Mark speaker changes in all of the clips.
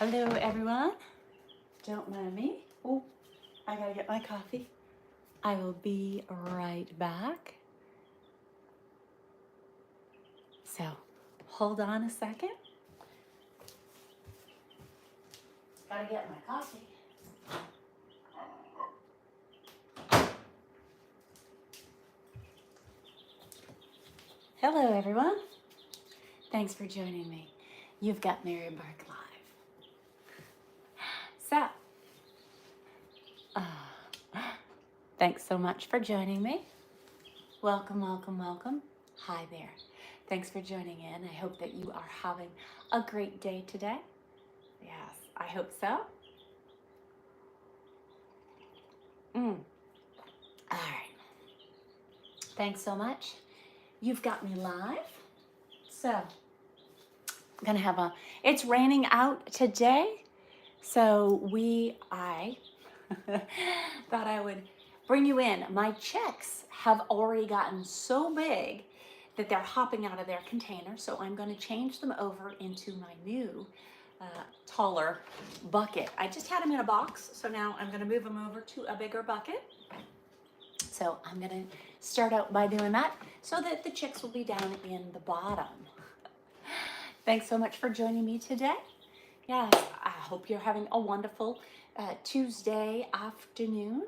Speaker 1: Hello everyone, don't mind me. Oh, I gotta get my coffee. I will be right back. So hold on a second. Gotta get my coffee. Hello everyone, thanks for joining me. You've got TheMaryBurke Live. So, thanks so much for joining me. Welcome, welcome, welcome. Hi there. Thanks for joining in. I hope that you are having a great day today. Yes, I hope so. All right. Thanks so much. You've got me live. So, I'm gonna have it's raining out today. So I thought I would bring you in. My chicks have already gotten so big that they're hopping out of their container. So I'm going to change them over into my new taller bucket. I just had them in a box. So now I'm going to move them over to a bigger bucket. So I'm going to start out by doing that so that the chicks will be down in the bottom. Thanks so much for joining me today. Yes, I hope you're having a wonderful Tuesday afternoon.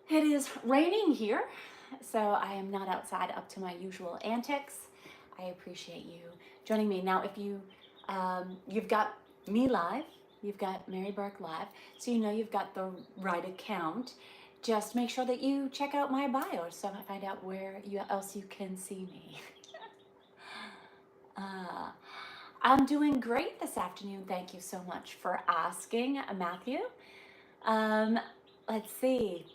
Speaker 1: It is raining here, so I am not outside up to my usual antics. I appreciate you joining me. Now, if you've got me live, you've got TheMaryBurke Live, so you know you've got the right account. Just make sure that you check out my bio so I find out where else you can see me. I'm doing great this afternoon. Thank you so much for asking, Matthew. Let's see.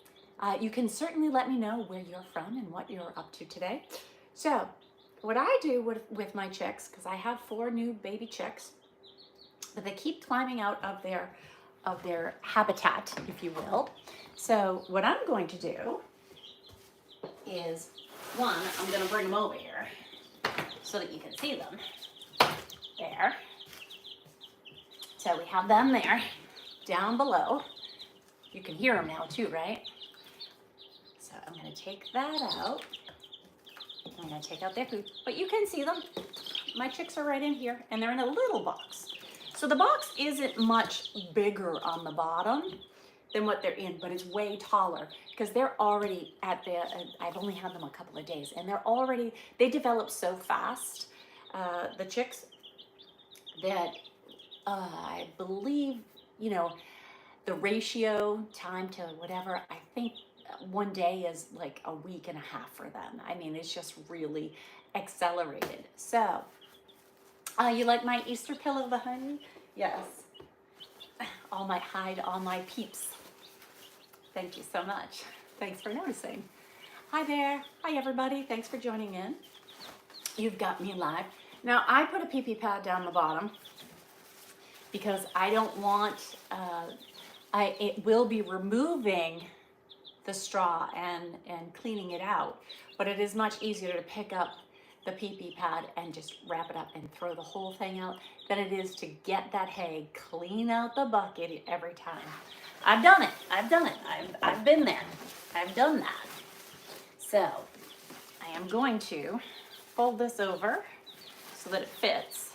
Speaker 1: You can certainly let me know where you're from and what you're up to today. So, what I do with my chicks, because I have 4 new baby chicks, but they keep climbing out of their habitat, if you will. So, what I'm going to do is, one, I'm going to bring them over here so that you can see them. There. So we have them there, down below. You can hear them now too, right? So I'm going to take that out. I'm going to take out their food, but you can see them. My chicks are right in here, and they're in a little box. So the box isn't much bigger on the bottom than what they're in, but it's way taller because they're already I've only had them a couple of days, and they develop so fast, the chicks, that I believe, the ratio time to whatever, I think one day is like a week and a half for them. I mean, it's just really accelerated. So, you like my Easter pillow behind me? Yes. All my peeps. Thank you so much. Thanks for noticing. Hi there. Hi everybody. Thanks for joining in. You've got me live. Now, I put a pee-pee pad down the bottom because I don't want, it will be removing the straw and cleaning it out, but it is much easier to pick up the pee-pee pad and just wrap it up and throw the whole thing out than it is to get that hay, clean out the bucket every time. I've done it. I've been there. I've done that. So I am going to fold this over so that it fits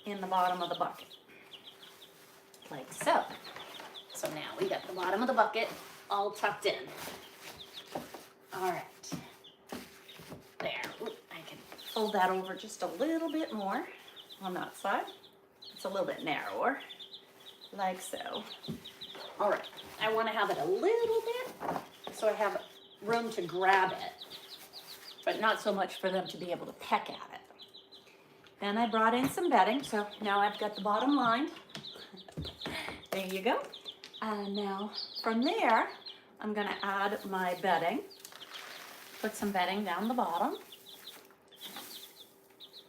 Speaker 1: in the bottom of the bucket, like so. So now we got the bottom of the bucket all tucked in. All right, there. Ooh, I can fold that over just a little bit more on that side. It's a little bit narrower, like so. All right, I want to have it a little bit so I have room to grab it, but not so much for them to be able to peck at it. Then I brought in some bedding, so now I've got the bottom lined. There you go. And now from there, I'm gonna add my bedding. Put some bedding down the bottom.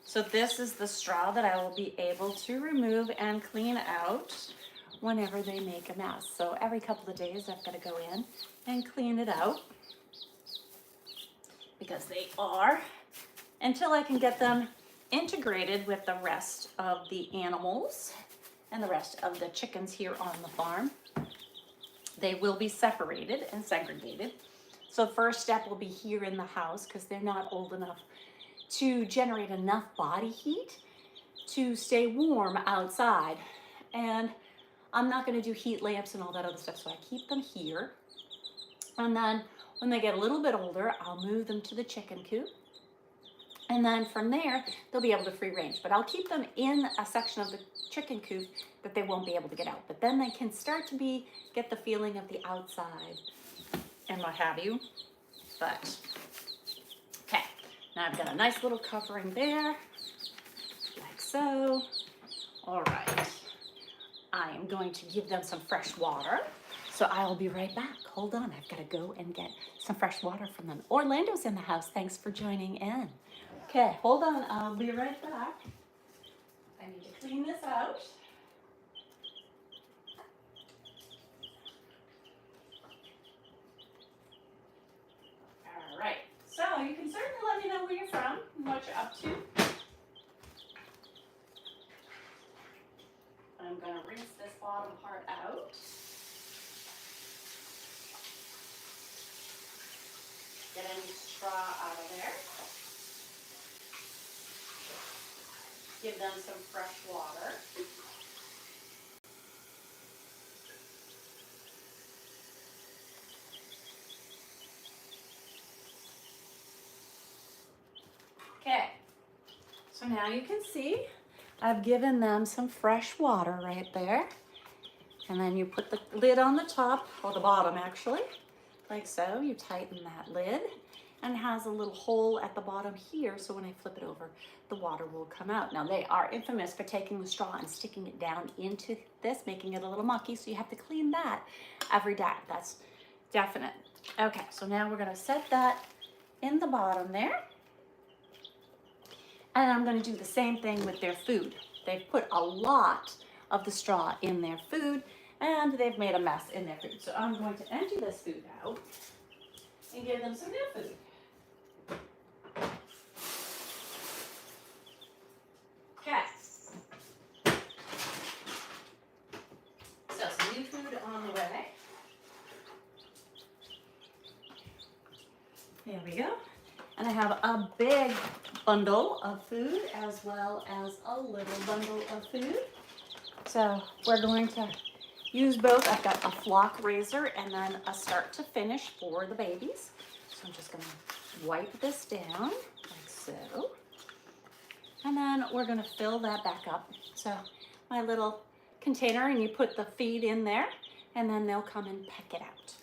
Speaker 1: So this is the straw that I will be able to remove and clean out whenever they make a mess. So every couple of days, I've gotta go in and clean it out because they are, until I can get them integrated with the rest of the animals and the rest of the chickens here on the farm. They will be separated and segregated. So the first step will be here in the house because they're not old enough to generate enough body heat to stay warm outside. And I'm not going to do heat lamps and all that other stuff, so I keep them here. And then when they get a little bit older, I'll move them to the chicken coop. And then from there, they'll be able to free range. But I'll keep them in a section of the chicken coop that they won't be able to get out. But then they can start to get the feeling of the outside and what have you. But, okay, now I've got a nice little covering there, like so. All right, I am going to give them some fresh water. So I'll be right back. Hold on, I've got to go and get some fresh water from them. Orlando's in the house. Thanks for joining in. Okay, hold on. I'll be right back. I need to clean this out. All right. So you can certainly let me know where you're from and what you're up to. I'm going to rinse this bottom part out. Get any straw out of there. Give them some fresh water. Okay, so now you can see I've given them some fresh water right there. And then you put the lid on the top, or the bottom actually, like so. You tighten that lid, and it has a little hole at the bottom here, so when I flip it over, the water will come out. Now they are infamous for taking the straw and sticking it down into this, making it a little mucky, so you have to clean that every day. That's definite. Okay, so now we're gonna set that in the bottom there. And I'm gonna do the same thing with their food. They've put a lot of the straw in their food, and they've made a mess in their food. So I'm going to empty this food out and give them some new food. Okay. So some new food on the way. There we go. And I have a big bundle of food as well as a little bundle of food. So we're going to use both. I've got a flock razor and then a start to finish for the babies. So I'm just going to wipe this down like so. And then we're going to fill that back up. So my little container, and you put the feed in there, and then they'll come and peck it out.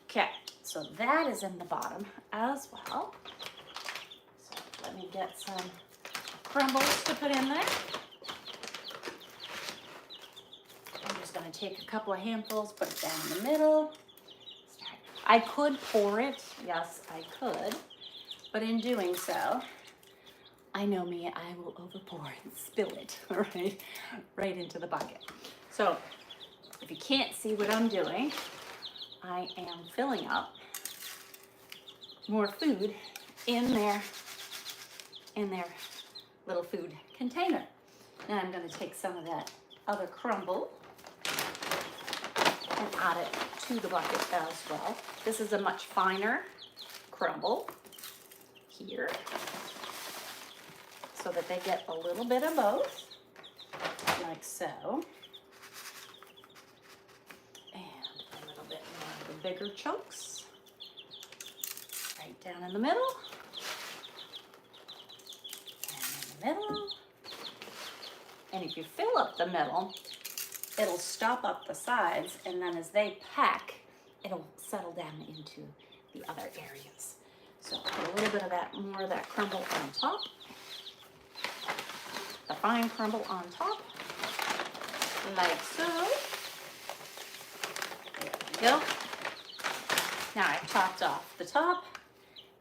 Speaker 1: Okay, so that is in the bottom as well. So let me get some crumbles to put in there. I'm just going to take a couple of handfuls, put it down in the middle. I could pour it, yes, I could, but in doing so, I know me, I will overpour and spill it right into the bucket. So if you can't see what I'm doing, I am filling up more food in their little food container. Now I'm going to take some of that other crumble and add it to the bucket as well. This is a much finer crumble here, so that they get a little bit of both, like so. And a little bit more of the bigger chunks, right down in the middle. And in the middle. And if you fill up the middle, it'll stop up the sides, and then as they peck, it'll settle down into the other areas. So put a little bit of that, more of that crumble on top. The fine crumble on top, like so. There we go. Now I've topped off the top,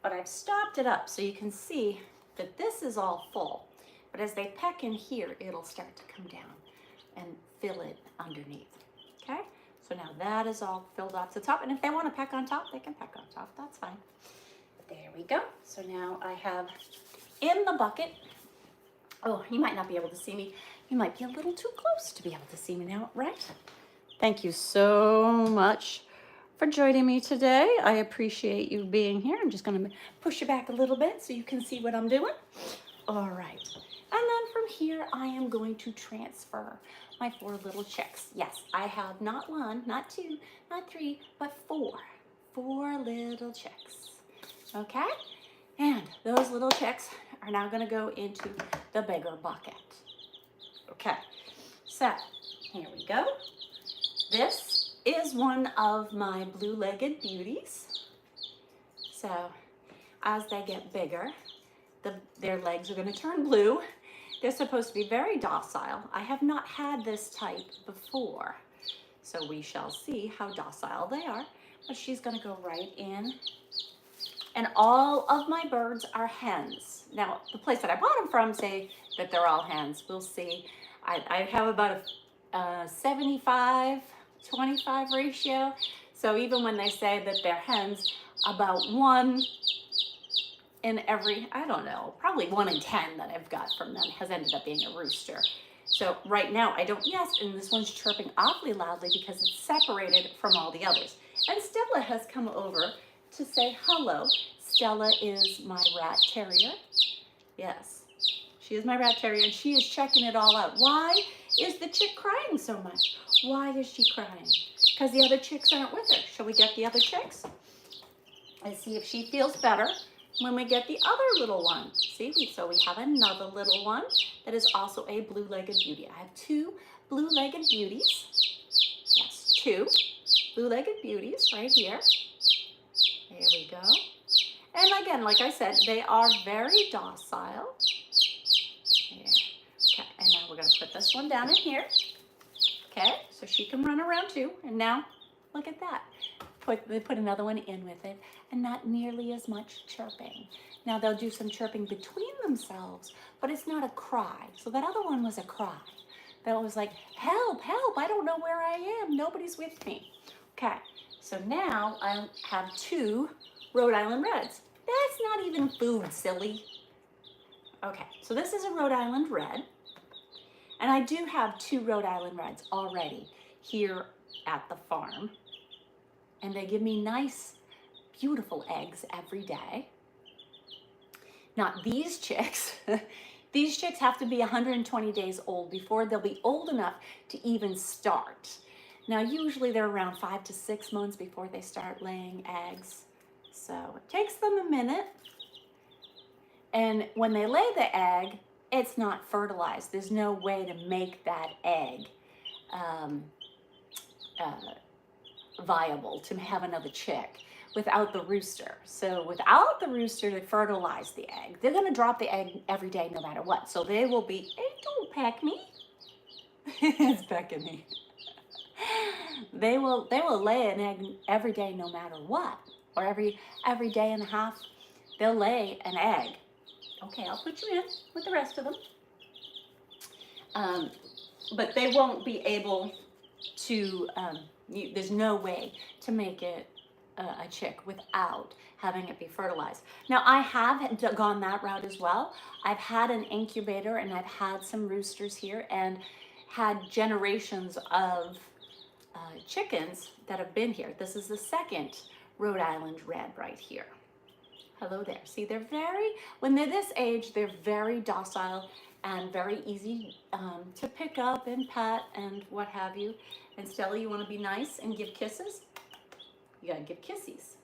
Speaker 1: but I've stopped it up so you can see that this is all full. But as they peck in here, it'll start to come down and fill it underneath. Okay? So now that is all filled off to the top. And if they want to peck on top, they can peck on top. That's fine. There we go. So now I have in the bucket Oh, you might not be able to see me. You might be a little too close to be able to see me now, right? Thank you so much for joining me today. I appreciate you being here. I'm just going to push you back a little bit so you can see what I'm doing. All right. And then from here, I am going to transfer my 4 little chicks. Yes, I have not 1, not 2, not 3, but 4. 4 little chicks. Okay? And those little chicks are now going to go into the bigger bucket. Okay, so here we go. This is one of my blue-legged beauties. So as they get bigger, their legs are going to turn blue. They're supposed to be very docile. I have not had this type before, so we shall see how docile they are. But she's going to go right in. And all of my birds are hens. Now, the place that I bought them from say that they're all hens. We'll see. I have about a 75-25 ratio. So even when they say that they're hens, about 1 in every, I don't know, probably 1 in 10 that I've got from them has ended up being a rooster. So right now I don't, yes, and this one's chirping awfully loudly because it's separated from all the others. And Stella has come over to say hello. Stella is my rat terrier. Yes, she is my rat terrier, and she is checking it all out. Why is the chick crying so much? Why is she crying? Because the other chicks aren't with her. Shall we get the other chicks? Let's see if she feels better when we get the other little one. See, so we have another little one that is also a blue-legged beauty. I have 2 blue-legged beauties. Yes, 2 blue-legged beauties right here. There we go. And again, like I said, they are very docile. There. Okay, and now we're going to put this one down in here. Okay, so she can run around too. And now, look at that. They put another one in with it, and not nearly as much chirping. Now they'll do some chirping between themselves, but it's not a cry. So that other one was a cry. That was like, help, help, I don't know where I am. Nobody's with me. Okay, so now I have 2 Rhode Island Reds. That's not even food, silly. Okay, so this is a Rhode Island Red. And I do have 2 Rhode Island Reds already here at the farm. And they give me nice, beautiful eggs every day. Not these chicks. These chicks have to be 120 days old before they'll be old enough to even start. Now, usually they're around 5 to 6 months before they start laying eggs. So it takes them a minute. And when they lay the egg, it's not fertilized. There's no way to make that egg viable to have another chick without the rooster. So without the rooster to fertilize the egg, they're going to drop the egg every day no matter what. So they will be, hey, don't peck me. It's pecking me. They will lay an egg every day no matter what. Or every day and a half, they'll lay an egg. Okay, I'll put you in with the rest of them. But they won't be able to, there's no way to make it a chick without having it be fertilized. Now, I have gone that route as well. I've had an incubator and I've had some roosters here and had generations of chickens that have been here. This is the 2nd Rhode Island Red right here. Hello there. See, they're when they're this age, they're very docile and very easy to pick up and pet and what have you. And Stella, you want to be nice and give kisses? You gotta give kissies.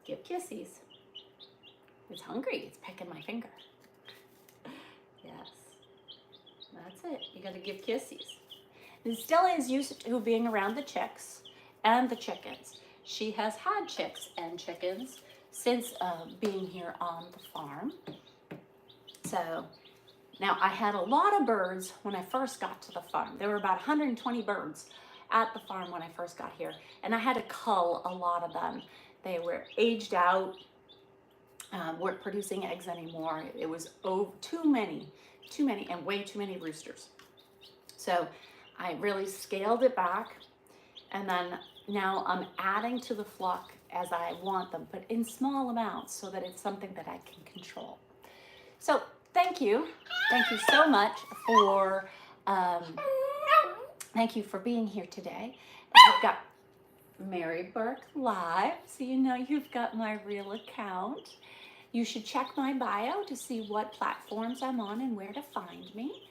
Speaker 1: Give kissies. It's hungry. It's pecking my finger. Yes. That's it. You gotta give kissies. And Stella is used to being around the chicks and the chickens. She has had chicks and chickens since being here on the farm. So now I had a lot of birds when I first got to the farm. There were about 120 birds at the farm when I first got here, and I had to cull a lot of them. They were aged out, weren't producing eggs anymore. It was too many, and way too many roosters. So I really scaled it back, and then now I'm adding to the flock as I want them, but in small amounts so that it's something that I can control. So thank you Thank you so much for, thank you for being here today. You've got Mary Burke Live, so you know you've got my real account. You should check my bio to see what platforms I'm on and where to find me.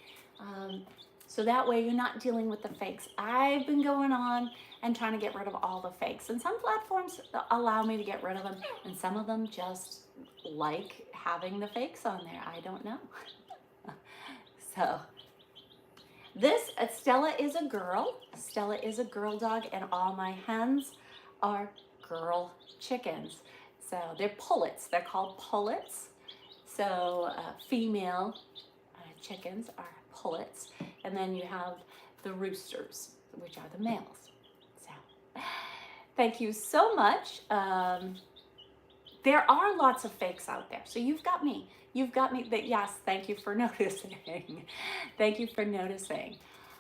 Speaker 1: So that way you're not dealing with the fakes. I've been going on and trying to get rid of all the fakes. And some platforms allow me to get rid of them, and some of them just like having the fakes on there. I don't know. So this, Stella is a girl. Stella is a girl dog, and all my hens are girl chickens. So they're pullets. They're called pullets. So female chickens are pullets. And then you have the roosters, which are the males. So thank you so much. There are lots of fakes out there. So you've got me. You've got me. Yes, thank you for noticing. Thank you for noticing.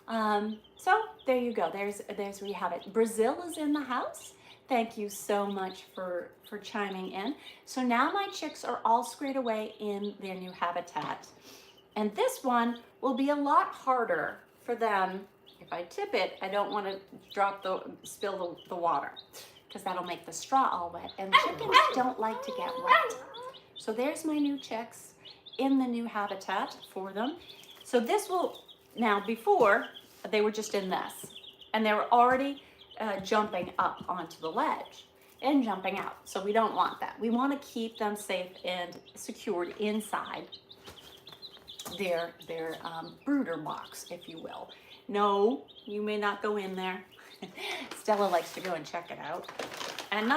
Speaker 1: So there you go. There's where you have it. Brazil is in the house. Thank you so much for chiming in. So now my chicks are all squared away in their new habitat. And this one will be a lot harder for them. If I tip it, I don't want to spill the water, because that'll make the straw all wet. And chickens don't like to get wet. So there's my new chicks in the new habitat for them. So this will, now before, they were just in this. And they were already jumping up onto the ledge and jumping out. So we don't want that. We want to keep them safe and secured inside their brooder box, if you will. No, you may not go in there. Stella likes to go and check it out. And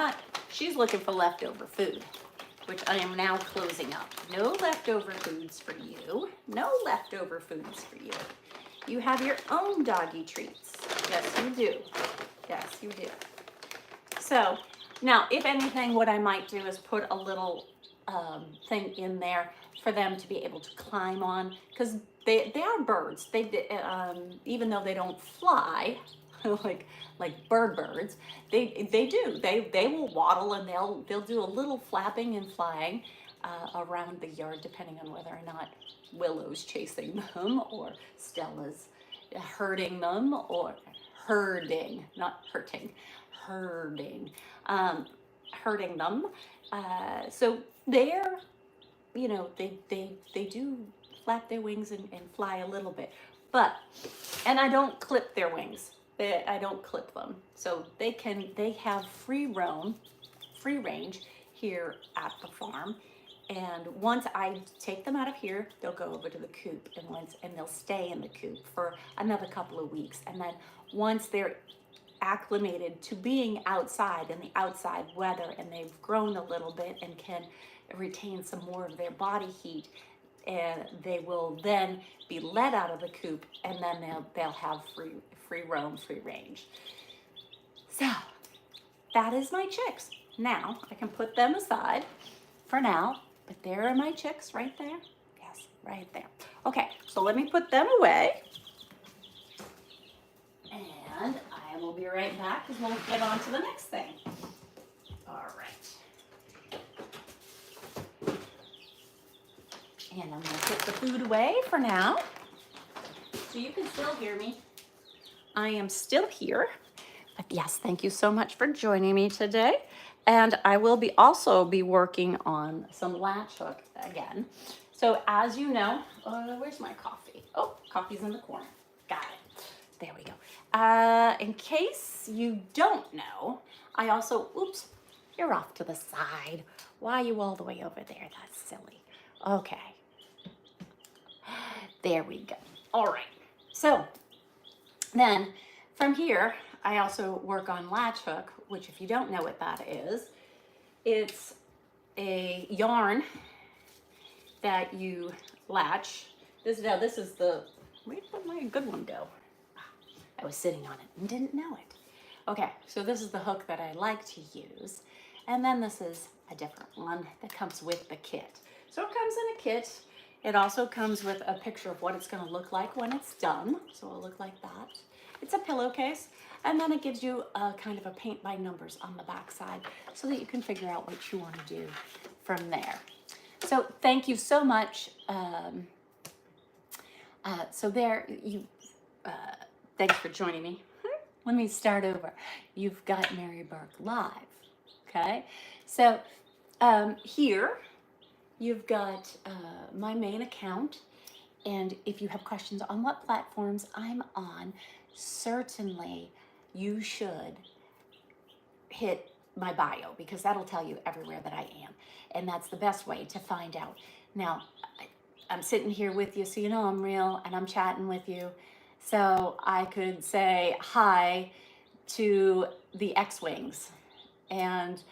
Speaker 1: she's looking for leftover food, which I am now closing up. No leftover foods for you. No leftover foods for you. You have your own doggy treats. Yes, you do. Yes, you do. So now, if anything, what I might do is put a little thing in there for them to be able to climb on, because they are birds. Even though they don't fly like birds, they will waddle, and they'll do a little flapping and flying around the yard, depending on whether or not Willow's chasing them or Stella's herding them, or herding, not hurting, herding, herding them. So they're, they do flap their wings and fly a little bit, and I don't clip their wings. I don't clip them. So they have free range here at the farm. And once I take them out of here, they'll go over to the coop, and they'll stay in the coop for another couple of weeks. And then once they're acclimated to being outside in the outside weather, and they've grown a little bit and can retain some more of their body heat, and they will then be let out of the coop, and then they'll have free roam, free range. So that is my chicks. Now I can put them aside for now, but there are my chicks right there. Yes, right there. Okay, so let me put them away, and I will be right back, because we'll get on to the next thing. All right. And I'm going to put the food away for now, so you can still hear me. I am still here. But yes, thank you so much for joining me today. And I will also be working on some latch hook again. So as you know, where's my coffee? Oh, coffee's in the corner. Got it. There we go. In case you don't know, I also, oops, you're off to the side. Why are you all the way over there? That's silly. Okay. There we go. All right. So then from here, I also work on latch hook, which, if you don't know what that is, it's a yarn that you latch. This is the, where did my good one go? I was sitting on it and didn't know it. Okay, so this is the hook that I like to use. And then this is a different one that comes with the kit. So it comes in a kit. It also comes with a picture of what it's going to look like when it's done. So it'll look like that. It's a pillowcase, and then it gives you a kind of a paint by numbers on the back side, so that you can figure out what you want to do from there. So thank you so much So there, you. Thanks for joining me. Let me start over. You've got Mary Burke live. Okay, so here you've got my main account, and if you have questions on what platforms I'm on, certainly you should hit my bio, because that'll tell you everywhere that I am, and that's the best way to find out. Now, I'm sitting here with you, so you know I'm real, and I'm chatting with you. So I could say hi to the X-Wings, and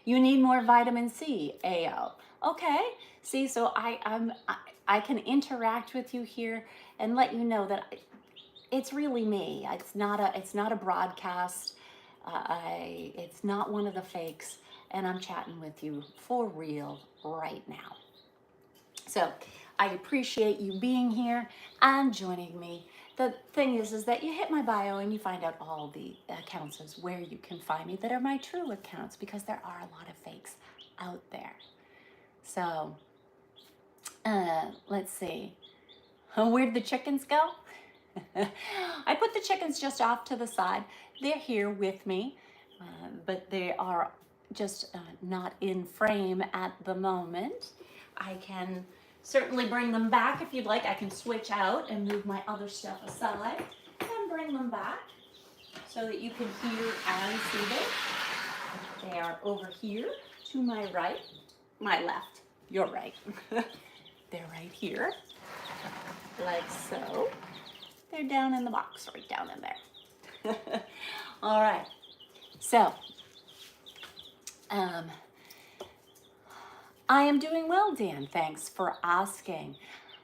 Speaker 1: you need more vitamin C, AO. Okay, see, so I can interact with you here and let you know that it's really me. It's not a broadcast. It's not one of the fakes, and I'm chatting with you for real right now. So I appreciate you being here and joining me. The thing is that you hit my bio and you find out all the accounts as where you can find me that are my true accounts, because there are a lot of fakes out there. So let's see. Where'd the chickens go? I put the chickens just off to the side. They're here with me, but they are just not in frame at the moment. I can certainly bring them back if you'd like. I can switch out and move my other stuff aside and bring them back so that you can hear and see them. They are over here to my right, my left, your right. They're right here, like so. They're down in the box, right down in there. All right, so I am doing well, Dan. Thanks for asking.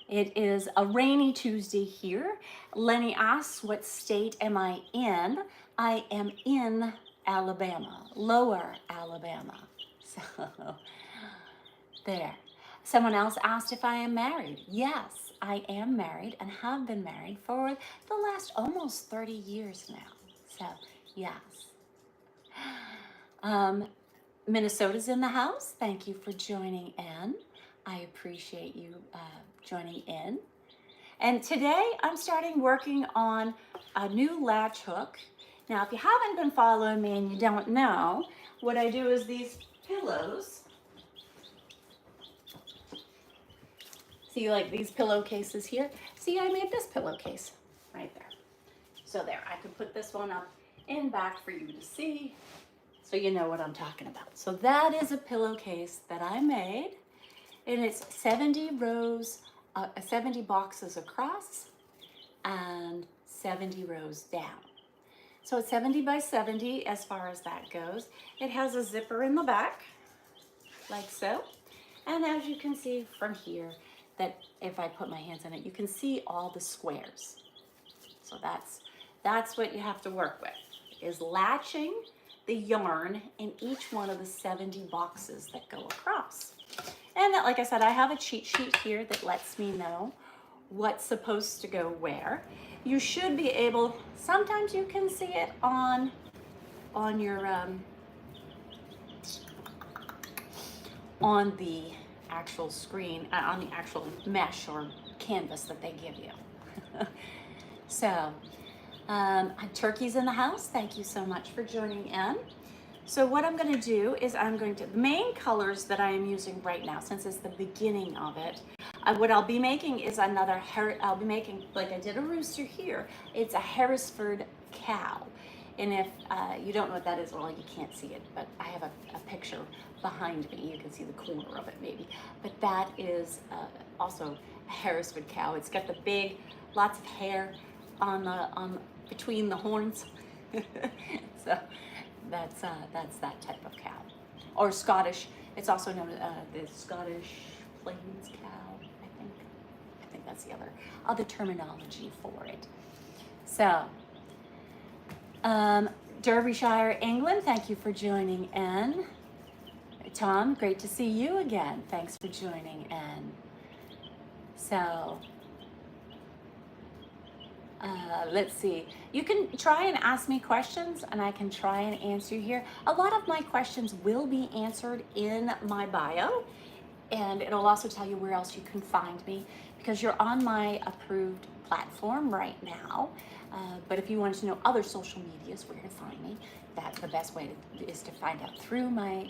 Speaker 1: It is a rainy Tuesday here. Lenny asks, what state am I in? I am in Alabama, lower Alabama. So there. Someone else asked if I am married. Yes, I am married and have been married for the last almost 30 years now. So yes. Minnesota's in the house. Thank you for joining in. I appreciate you joining in. And today I'm starting working on a new latch hook. Now, if you haven't been following me and you don't know, what I do is these pillows. See, like these pillowcases here? See, I made this pillowcase right there. So there, I can put this one up and back for you to see, so you know what I'm talking about. So that is a pillowcase that I made, and it's 70 rows, 70 boxes across and 70 rows down. So it's 70 by 70 as far as that goes. It has a zipper in the back, like so. And as you can see from here, that if I put my hands in it, you can see all the squares. So that's what you have to work with, is latching the yarn in each one of the 70 boxes that go across. And that, like I said, I have a cheat sheet here that lets me know what's supposed to go where. You should be able, sometimes you can see it on your on the actual screen, on the actual mesh or canvas that they give you. So, turkey's in the house. Thank you so much for joining in. So what I'm going to do is the main colors that I am using right now, since it's the beginning of it, what I'll be making is I'll be making, like I did a rooster here, it's a Hereford cow. And if you don't know what that is, well, you can't see it, but I have a picture behind me. You can see the corner of it maybe. But that is also a Hereford cow. It's got the big, lots of hair on between the horns. So that's that type of cow. Or Scottish. It's also known as the Scottish Plains cow, I think. I think that's the other terminology for it. So, Derbyshire, England, thank you for joining in. Tom, great to see you again. Thanks for joining in. So, let's see. You can try and ask me questions, and I can try and answer here. A lot of my questions will be answered in my bio, And it'll also tell you where else you can find me, because you're on my approved platform right now. But if you wanted to know other social medias, where to find me, that the best way is to find out through my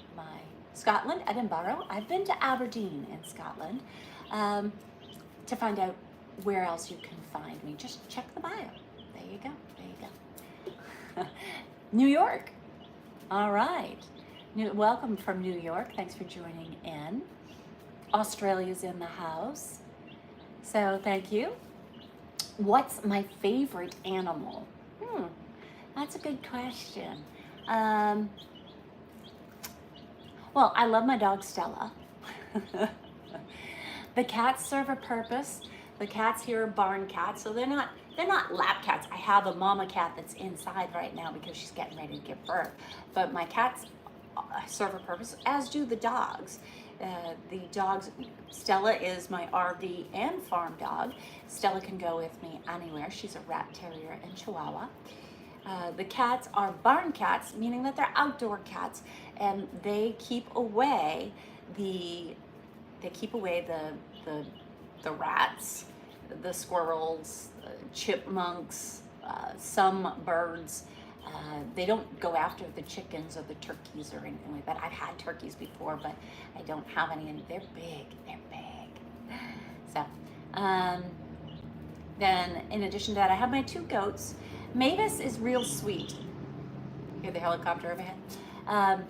Speaker 1: Scotland, Edinburgh. I've been to Aberdeen in Scotland. To find out where else you can find me, just check the bio. There you go. There you go. New York. All right. Welcome from New York. Thanks for joining in. Australia's in the house. So thank you. What's my favorite animal? That's a good question. Well, I love my dog Stella. The cats serve a purpose. The cats here are barn cats, so they're not lap cats. I have a mama cat that's inside right now because she's getting ready to give birth. But my cats serve a purpose, as do the dogs. The dogs, Stella is my RV and farm dog. Stella can go with me anywhere. She's a rat terrier and chihuahua. The cats are barn cats, meaning that they're outdoor cats, and they keep away the rats, the squirrels, chipmunks, some birds. They don't go after the chickens or the turkeys or anything like that. I've had turkeys before, but I don't have any, and they're big. They're big. So, then in addition to that, I have my 2 goats. Mavis is real sweet. Hear the helicopter overhead?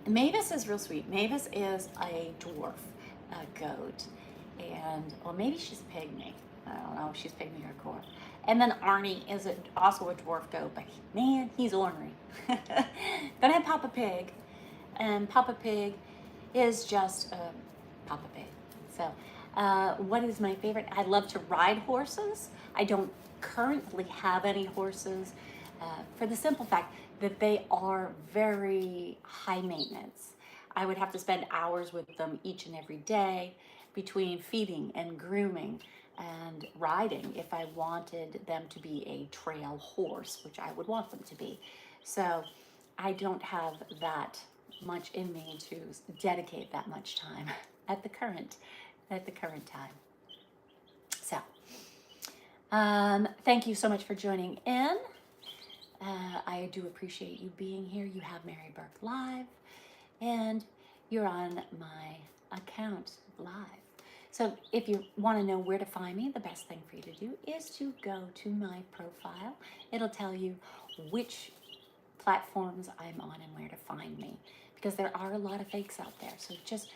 Speaker 1: Mavis is real sweet. Mavis is a dwarf goat, and well, maybe she's a pygmy. I don't know if she's pygmy or dwarf. And then Arnie is also a dwarf goat, but man, he's ornery. Then I have Papa Pig, and Papa Pig is just Papa Pig. So, what is my favorite? I love to ride horses. I don't currently have any horses, for the simple fact that they are very high maintenance. I would have to spend hours with them each and every day between feeding and grooming and riding if I wanted them to be a trail horse, which I would want them to be. So I don't have that much in me to dedicate that much time at the current time. So thank you so much for joining in. I do appreciate you being here. You have Mary Burke Live, and you're on my account live. So if you want to know where to find me, the best thing for you to do is to go to my profile. It'll tell you which platforms I'm on and where to find me, because there are a lot of fakes out there. So just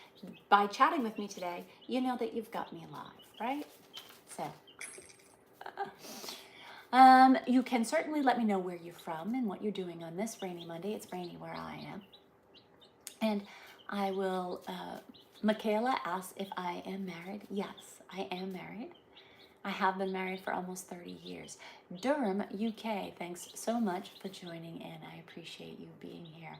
Speaker 1: by chatting with me today, you know that you've got me live, right? So you can certainly let me know where you're from and what you're doing on this rainy Monday. It's rainy where I am. And I will, Michaela asks if I am married. Yes, I am married. I have been married for almost 30 years. Durham, UK, thanks so much for joining in. I appreciate you being here.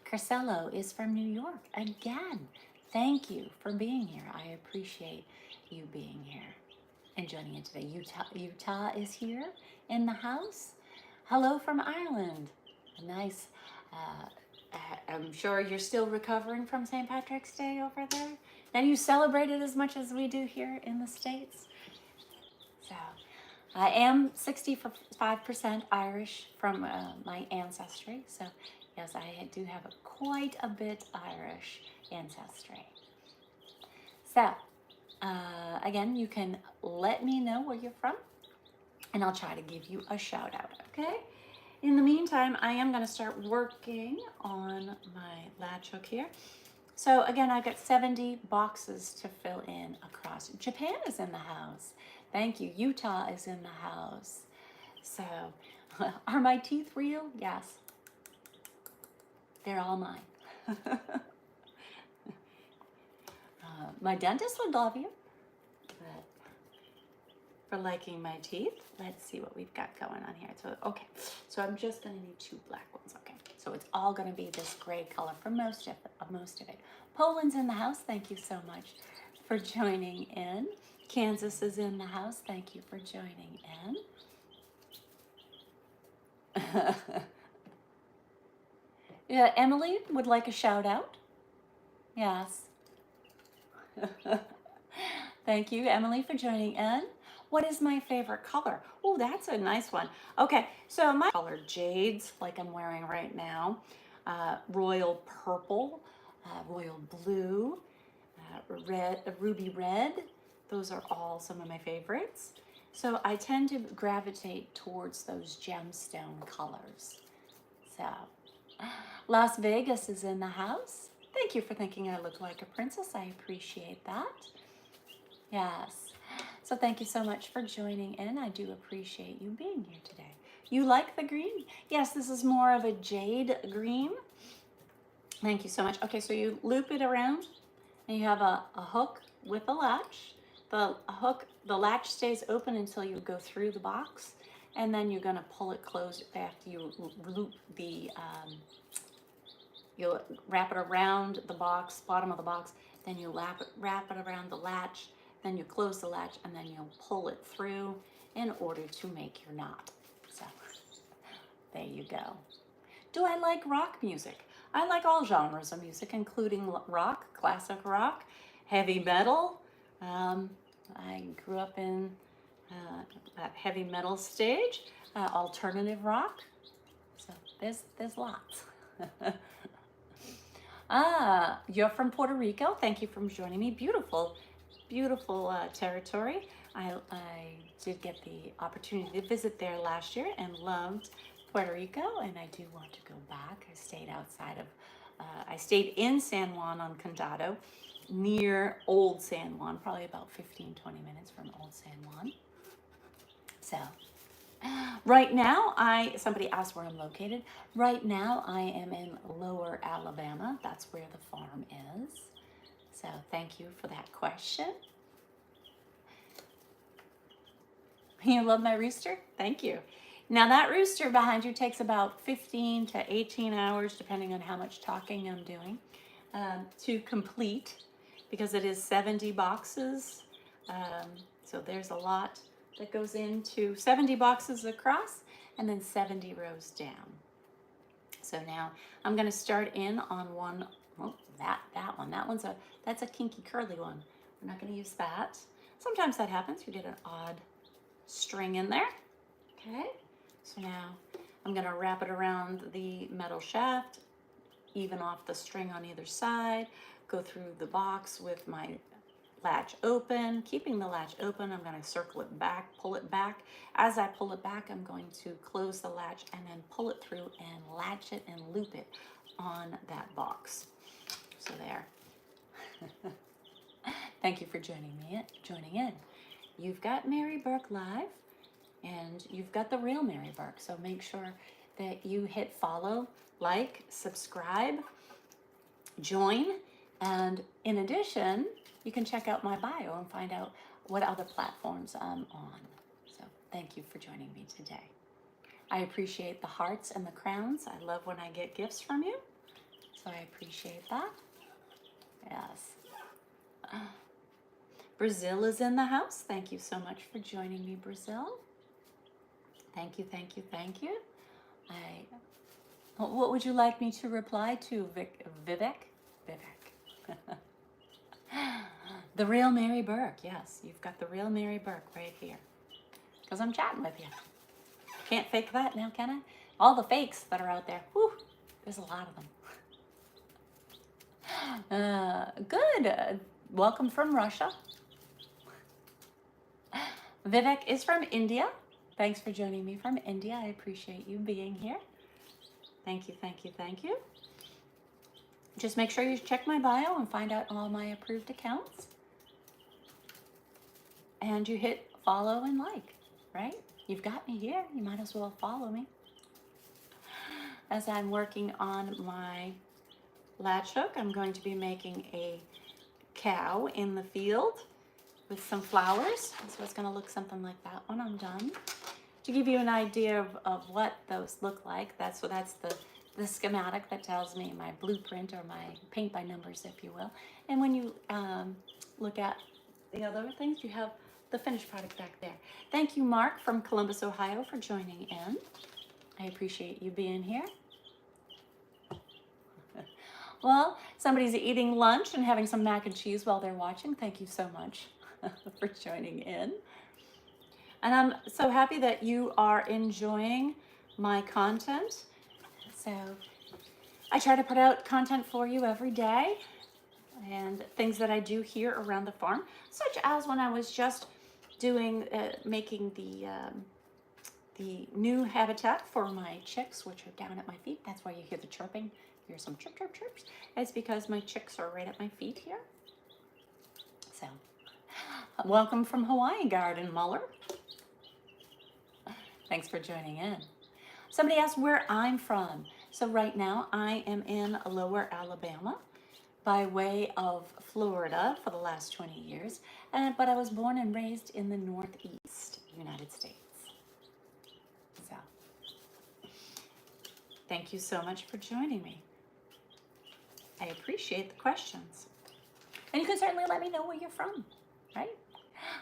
Speaker 1: Carcelo is from New York. Again, thank you for being here. I appreciate you being here and joining in today. Utah is here in the house. Hello from Ireland. Nice. I'm sure you're still recovering from St. Patrick's Day over there. And you celebrate it as much as we do here in the States. So I am 65% Irish from my ancestry. So yes, I do have quite a bit Irish ancestry. So again, you can let me know where you're from, and I'll try to give you a shout out, okay? In the meantime, I am going to start working on my latch hook here. So again, I've got 70 boxes to fill in across. Japan is in the house. Thank you. Utah is in the house. So are my teeth real? Yes. They're all mine. My dentist would love you for liking my teeth. Let's see what we've got going on here. So, okay, so I'm just gonna need 2 black ones. Okay, so it's all gonna be this gray color for most of it. Poland's in the house. Thank you so much for joining in. Kansas is in the house. Thank you for joining in. Yeah, Emily would like a shout out. Yes. Thank you, Emily, for joining in. What is my favorite color? Oh, that's a nice one. Okay, so my color jades, like I'm wearing right now, royal purple, royal blue, red, ruby red. Those are all some of my favorites. So I tend to gravitate towards those gemstone colors. So Las Vegas is in the house. Thank you for thinking I look like a princess. I appreciate that. Yes. So thank you so much for joining in. I do appreciate you being here today. You like the green? Yes, this is more of a jade green. Thank you so much. Okay, so you loop it around and you have a hook with a latch. The latch stays open until you go through the box, and then you're gonna pull it closed after you loop the, you'll wrap it around the box, bottom of the box, then you wrap it around the latch, then you close the latch, and then you'll pull it through in order to make your knot. So there you go. Do I like rock music? I like all genres of music, including rock, classic rock, heavy metal. I grew up in that heavy metal stage, alternative rock. So there's lots. You're from Puerto Rico. Thank you for joining me. Beautiful, beautiful territory. I did get the opportunity to visit there last year and loved Puerto Rico, and I do want to go back. I stayed outside of, I stayed in San Juan on Condado, near Old San Juan, probably about 15, 20 minutes from Old San Juan. So right now, somebody asked where I'm located. Right now, I am in Lower Alabama. That's where the farm is. So thank you for that question. You love my rooster? Thank you. Now that rooster behind you takes about 15 to 18 hours, depending on how much talking I'm doing, to complete, because it is 70 boxes. So there's a lot that goes into 70 boxes across and then 70 rows down. So now I'm going to start in on one. Oh, that one. That's a kinky curly one. We're not going to use that. Sometimes that happens. You get an odd string in there. Okay. So now I'm going to wrap it around the metal shaft, even off the string on either side, go through the box with my latch open. Keeping the latch open, I'm going to circle it back, pull it back. As I pull it back, I'm going to close the latch and then pull it through and latch it and loop it on that box. So there. Thank you for joining in. You've got Mary Burke Live, and you've got the real Mary Burke. So make sure that you hit follow, like, subscribe, join, and in addition, you can check out my bio and find out what other platforms I'm on. So thank you for joining me today. I appreciate the hearts and the crowns. I love when I get gifts from you. So I appreciate that. Yes. Brazil is in the house. Thank you so much for joining me, Brazil. Thank you, thank you, thank you. What would you like me to reply to, Vivek? Vivek. The real Mary Burke. Yes, you've got the real Mary Burke right here. Because I'm chatting with you. Can't fake that now, can I? All the fakes that are out there. Whew, there's a lot of them. Good. Welcome from Russia. Vivek is from India. Thanks for joining me from India. I appreciate you being here. Thank you, thank you, thank you. Just make sure you check my bio and find out all my approved accounts. And you hit follow and like, right? You've got me here. You might as well follow me. As I'm working on my latch hook, I'm going to be making a cow in the field with some flowers. So it's going to look something like that when I'm done. To give you an idea of what those look like, that's the schematic that tells me my blueprint, or my paint by numbers, if you will. And when you look at the other things, you have the finished product back there. Thank you, Mark from Columbus, Ohio, for joining in. I appreciate you being here. Well, somebody's eating lunch and having some mac and cheese while they're watching. Thank you so much for joining in. And I'm so happy that you are enjoying my content. So I try to put out content for you every day and things that I do here around the farm, such as when I was just doing, making the new habitat for my chicks, which are down at my feet. That's why you hear the chirping. Hear some chirp, chirp, chirps. It's because my chicks are right at my feet here. So, welcome from Hawaii Garden, Muller. Thanks for joining in. Somebody asked where I'm from. So right now I am in Lower Alabama by way of Florida for the last 20 years. But I was born and raised in the Northeast United States. So, thank you so much for joining me. I appreciate the questions. And you can certainly let me know where you're from, right?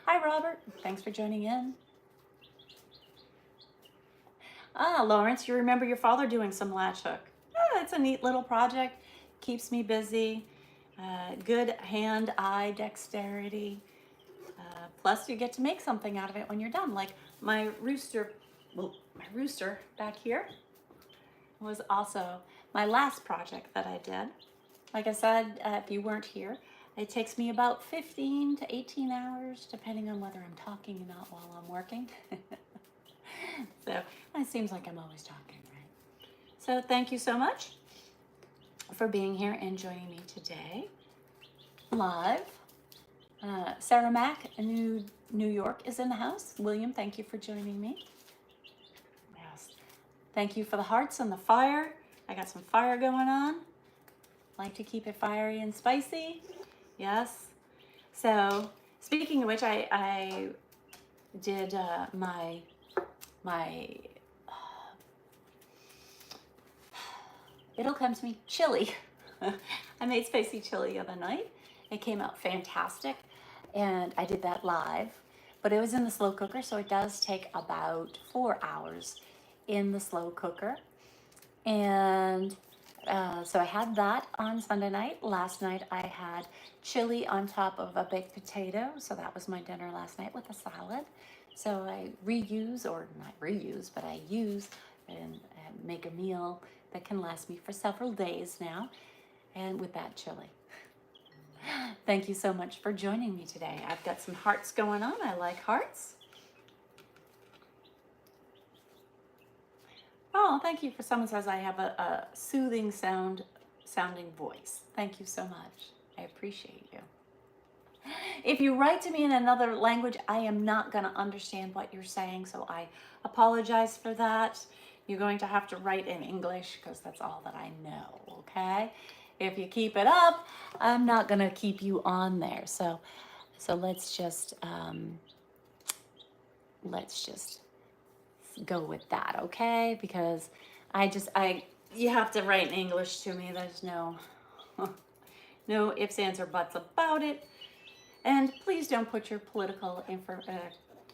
Speaker 1: Hi, Robert. Thanks for joining in. Ah, Lawrence, you remember your father doing some latch hook. Ah, it's a neat little project. Keeps me busy. Good hand-eye dexterity. Plus, you get to make something out of it when you're done. Like my rooster back here was also my last project that I did. Like I said, if you weren't here, it takes me about 15 to 18 hours, depending on whether I'm talking or not while I'm working. So it seems like I'm always talking, right? So thank you so much for being here and joining me today live. Sarah Mack in New York is in the house. William, thank you for joining me. Yes. Thank you for the hearts and the fire. I got some fire going on. Like to keep it fiery and spicy. Yes. So speaking of which, I did my it'll come to me chili. I made spicy chili the other night. It came out fantastic, and I did that live, but it was in the slow cooker, so it does take about 4 hours in the slow cooker. And so I had that on Sunday night. Last night I had chili on top of a baked potato, so that was my dinner last night with a salad. So I reuse, or not reuse, but I use and make a meal that can last me for several days now, and with that chili. Thank you so much for joining me today. I've got some hearts going on. I like hearts. Oh, thank you for someone says I have a soothing sounding voice. Thank you so much. I appreciate you. If you write to me in another language, I am not going to understand what you're saying, so I apologize for that. You're going to have to write in English because that's all that I know, okay? If you keep it up, I'm not going to keep you on there. So let's just go with that, okay? Because you have to write in English to me. There's no ifs, ands, or buts about it. And please don't put your political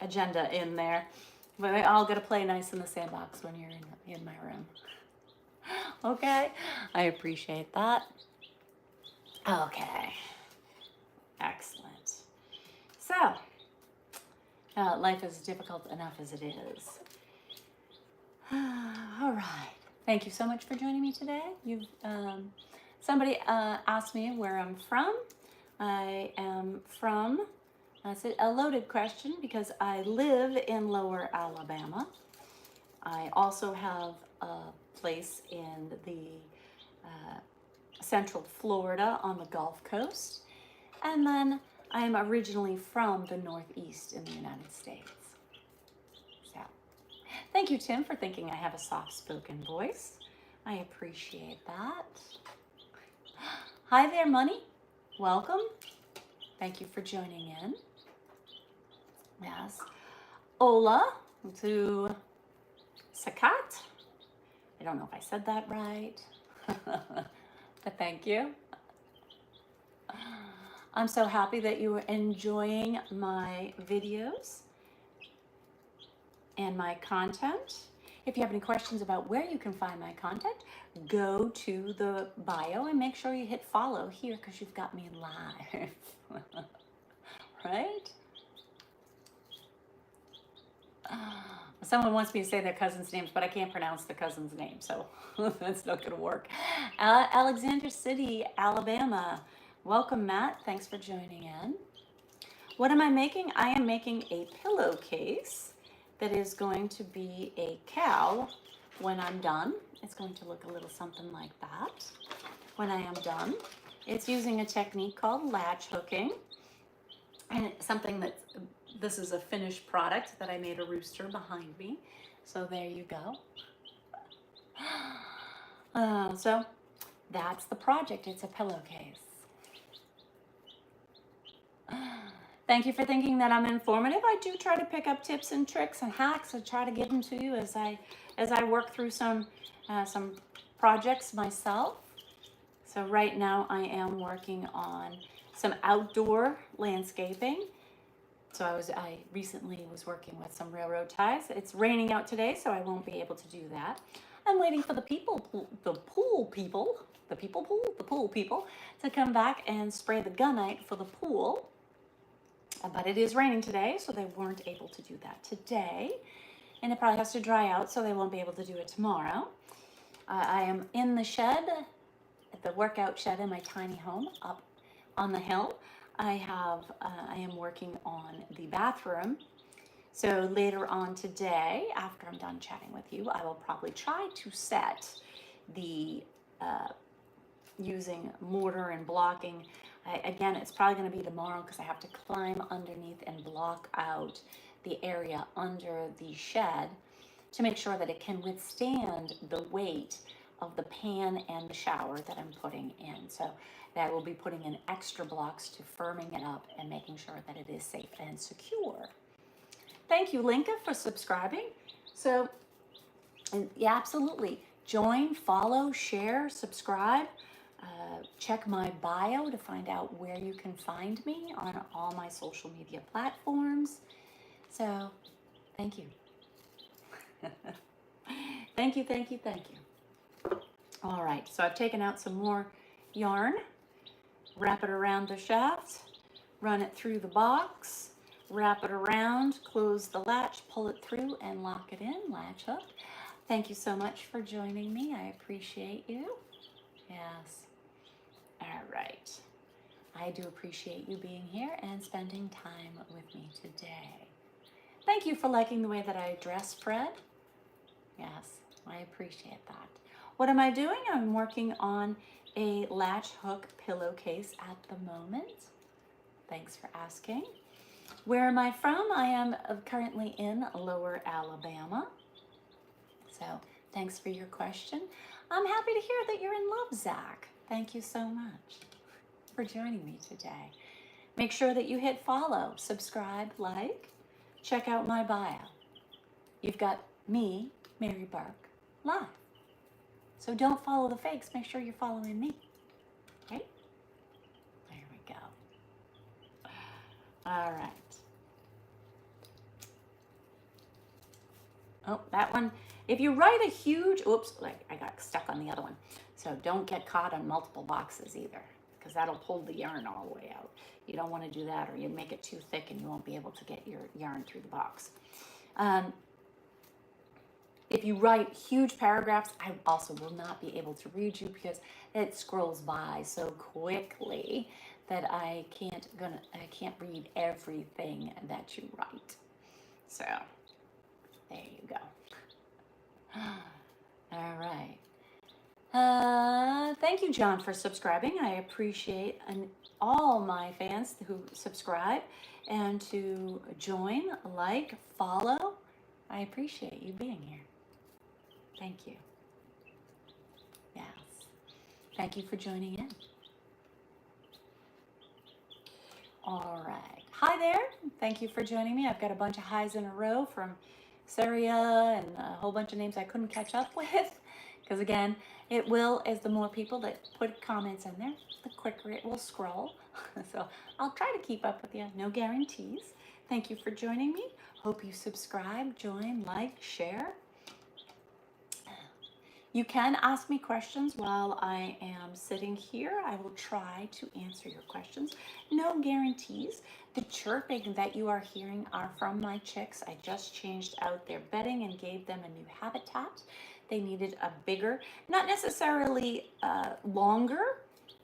Speaker 1: agenda in there. But I'll get to play nice in the sandbox when you're in my room. Okay? I appreciate that. Okay. Excellent. So, life is difficult enough as it is. All right. Thank you so much for joining me today. Somebody asked me where I'm from. I am from, that's a loaded question because I live in Lower Alabama. I also have a place in the Central Florida on the Gulf Coast. And then I'm originally from the Northeast in the United States. So, thank you, Tim, for thinking I have a soft-spoken voice. I appreciate that. Hi there, Money. Welcome. Thank you for joining in. Yes. Hola to Sakat. I don't know if I said that right, but thank you. I'm so happy that you are enjoying my videos and my content. If you have any questions about where you can find my content, go to the bio and make sure you hit follow here because you've got me live. Right? Someone wants me to say their cousin's names, but I can't pronounce the cousin's name, so that's not going to work. Alexander City, Alabama. Welcome, Matt. Thanks for joining in. What am I making? I am making a pillowcase that is going to be a cow when I'm done. It's going to look a little something like that when I am done. It's using a technique called latch hooking, and it's something that this is a finished product that I made a rooster behind me. So there you go. So that's the project. It's a pillowcase. Thank you for thinking that I'm informative. I do try to pick up tips and tricks and hacks and try to give them to you as I work through some projects myself. So right now I am working on some outdoor landscaping. So I recently was working with some railroad ties. It's raining out today, so I won't be able to do that. I'm waiting for the pool people to come back and spray the gunite for the pool. But it is raining today, so they weren't able to do that today. And it probably has to dry out, so they won't be able to do it tomorrow. I am in the shed, at the workout shed in my tiny home up on the hill. I am working on the bathroom. So later on today, after I'm done chatting with you, I will probably try to set the using mortar and blocking. Again, it's probably going to be tomorrow because I have to climb underneath and block out the area under the shed to make sure that it can withstand the weight of the pan and the shower that I'm putting in. So that will be putting in extra blocks to firming it up and making sure that it is safe and secure. Thank you, Linka, for subscribing. So, yeah, absolutely. Join, follow, share, subscribe. Check my bio to find out where you can find me on all my social media platforms. So, thank you. Thank you, thank you, thank you. All right, so I've taken out some more yarn, wrap it around the shaft, run it through the box, wrap it around, close the latch, pull it through, and lock it in, latch hook. Thank you so much for joining me. I appreciate you. Yes. All right. I do appreciate you being here and spending time with me today. Thank you for liking the way that I dress, Fred. Yes, I appreciate that. What am I doing? I'm working on a latch hook pillowcase at the moment. Thanks for asking. Where am I from? I am currently in Lower Alabama. So thanks for your question. I'm happy to hear that you're in love, Zach. Thank you so much for joining me today. Make sure that you hit follow, subscribe, like, check out my bio. You've got me, Mary Burke, live. So don't follow the fakes, make sure you're following me, right? There we go. All right. Oh, that one, if you write a huge, oops, like I got stuck on the other one. So don't get caught on multiple boxes either, because that'll pull the yarn all the way out. You don't want to do that, or you make it too thick and you won't be able to get your yarn through the box. If you write huge paragraphs, I also will not be able to read you because it scrolls by so quickly that I can't read everything that you write. So there you go. All right. Thank you, John, for subscribing. I appreciate all my fans who subscribe and to join, like, follow. I appreciate you being here. Thank you. Yes. Thank you for joining in. All right. Hi there. Thank you for joining me. I've got a bunch of highs in a row from Saria and a whole bunch of names I couldn't catch up with. Because again, it will, as the more people that put comments in there, the quicker it will scroll. So I'll try to keep up with you. No guarantees. Thank you for joining me. Hope you subscribe, join, like, share. You can ask me questions while I am sitting here. I will try to answer your questions. No guarantees. The chirping that you are hearing are from my chicks. I just changed out their bedding and gave them a new habitat. They needed a bigger, not necessarily longer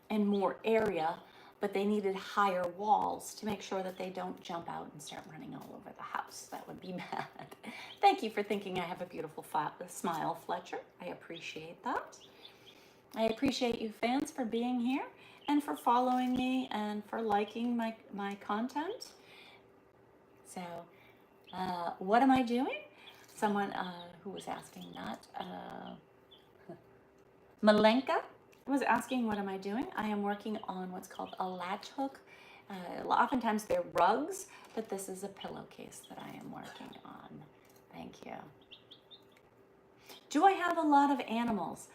Speaker 1: and more area, but they needed higher walls to make sure that they don't jump out and start running all over the house. That would be bad. Thank you for thinking I have a beautiful smile, Fletcher. I appreciate that. I appreciate you fans for being here and for following me and for liking my content. So what am I doing? Someone who was asking that, Malenka, was asking what am I doing. I am working on what's called a latch hook. Oftentimes they're rugs, but this is a pillowcase that I am working on. Thank you. Do I have a lot of animals?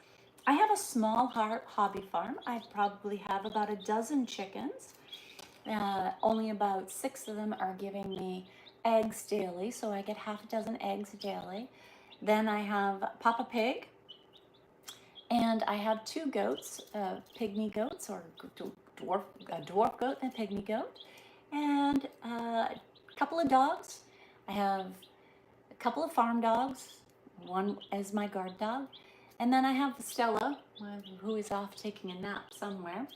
Speaker 1: I have a small hobby farm. I probably have about a dozen chickens. Only about 6 of them are giving me eggs daily, so I get half a dozen eggs daily. Then I have Papa Pig, and I have 2 goats, pygmy goats, or dwarf goat and a pygmy goat, and a couple of dogs. I have a couple of farm dogs, one is my guard dog, and then I have Stella, who is off taking a nap somewhere.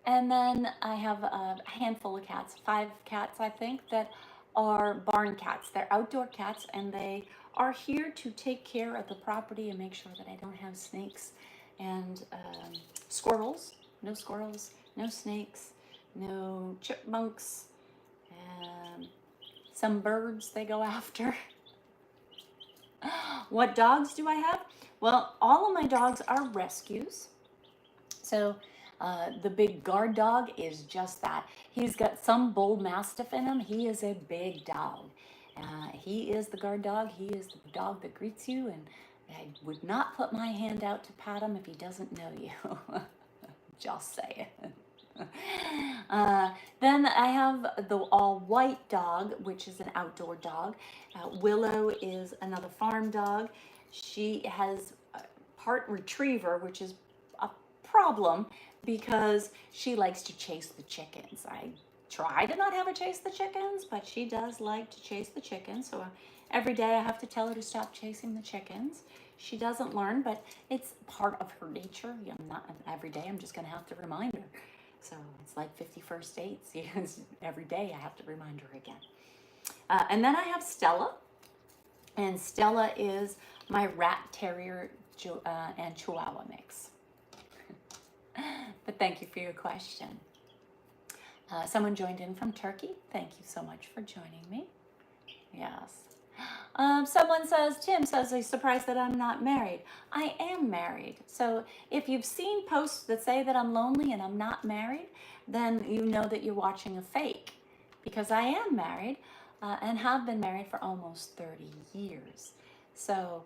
Speaker 1: And then I have a handful of cats, 5 cats, I think, that are barn cats. They're outdoor cats, and they are here to take care of the property and make sure that I don't have snakes and squirrels, no snakes, no chipmunks, and some birds they go after. What dogs do I have? Well, all of my dogs are rescues. So the big guard dog is just that. He's got some bull mastiff in him. He is a big dog. He is the guard dog. He is the dog that greets you, and I would not put my hand out to pat him if he doesn't know you. Just say it. Then I have the all-white dog, which is an outdoor dog. Willow is another farm dog. She has part retriever, which is a problem because she likes to chase the chickens. I try to not have her chase the chickens, but she does like to chase the chickens. So every day I have to tell her to stop chasing the chickens. She doesn't learn, but it's part of her nature. Not every day. I'm just going to have to remind her. So it's like 51st dates. Every day I have to remind her again. And then I have Stella. And Stella is my rat terrier and chihuahua mix. But thank you for your question. Someone joined in from Turkey. Thank you so much for joining me. Yes. Someone says, Tim says, he's surprised that I'm not married. I am married. So if you've seen posts that say that I'm lonely and I'm not married, then you know that you're watching a fake, because I am married and have been married for almost 30 years. So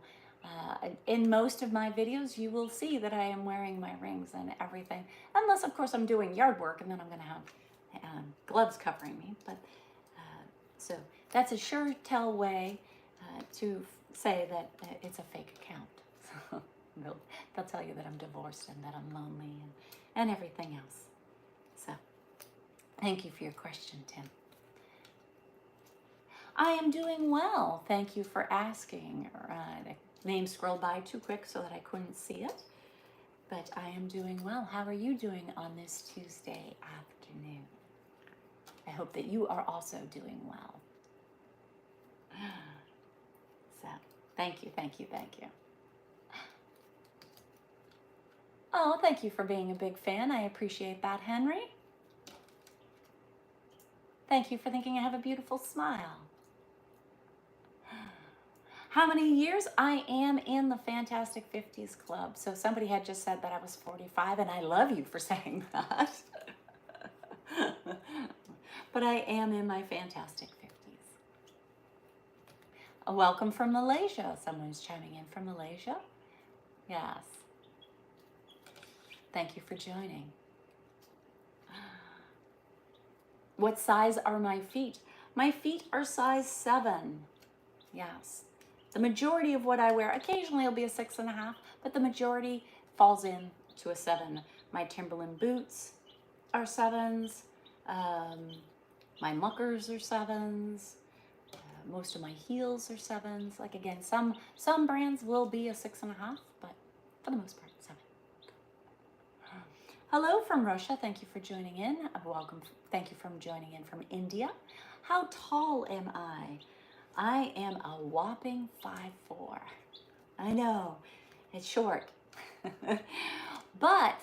Speaker 1: in most of my videos, you will see that I am wearing my rings and everything, unless of course I'm doing yard work, and then I'm going to have gloves covering me. But so that's a sure tell way to say that it's a fake account. So they'll tell you that I'm divorced and that I'm lonely and everything else. So thank you for your question, Tim. I am doing well. Thank you for asking. The name scrolled by too quick so that I couldn't see it. But I am doing well. How are you doing on this Tuesday afternoon? I hope that you are also doing well. So, thank you, thank you, thank you. Oh, thank you for being a big fan. I appreciate that, Henry. Thank you for thinking I have a beautiful smile. How many years? I am in the Fantastic 50s Club. So somebody had just said that I was 45, and I love you for saying that. But I am in my Fantastic 50s. A welcome from Malaysia. Someone's chiming in from Malaysia. Yes. Thank you for joining. What size are my feet? My feet are size 7. Yes. The majority of what I wear, occasionally it'll be a 6.5, but the majority falls in to a 7. My Timberland boots are 7s. My muckers are 7s. Most of my heels are 7s. Like again, some brands will be a 6.5, but for the most part, 7. Hello from Russia. Thank you for joining in. Welcome. Thank you for joining in from India. How tall am I? I am a whopping 5'4". I know, it's short. But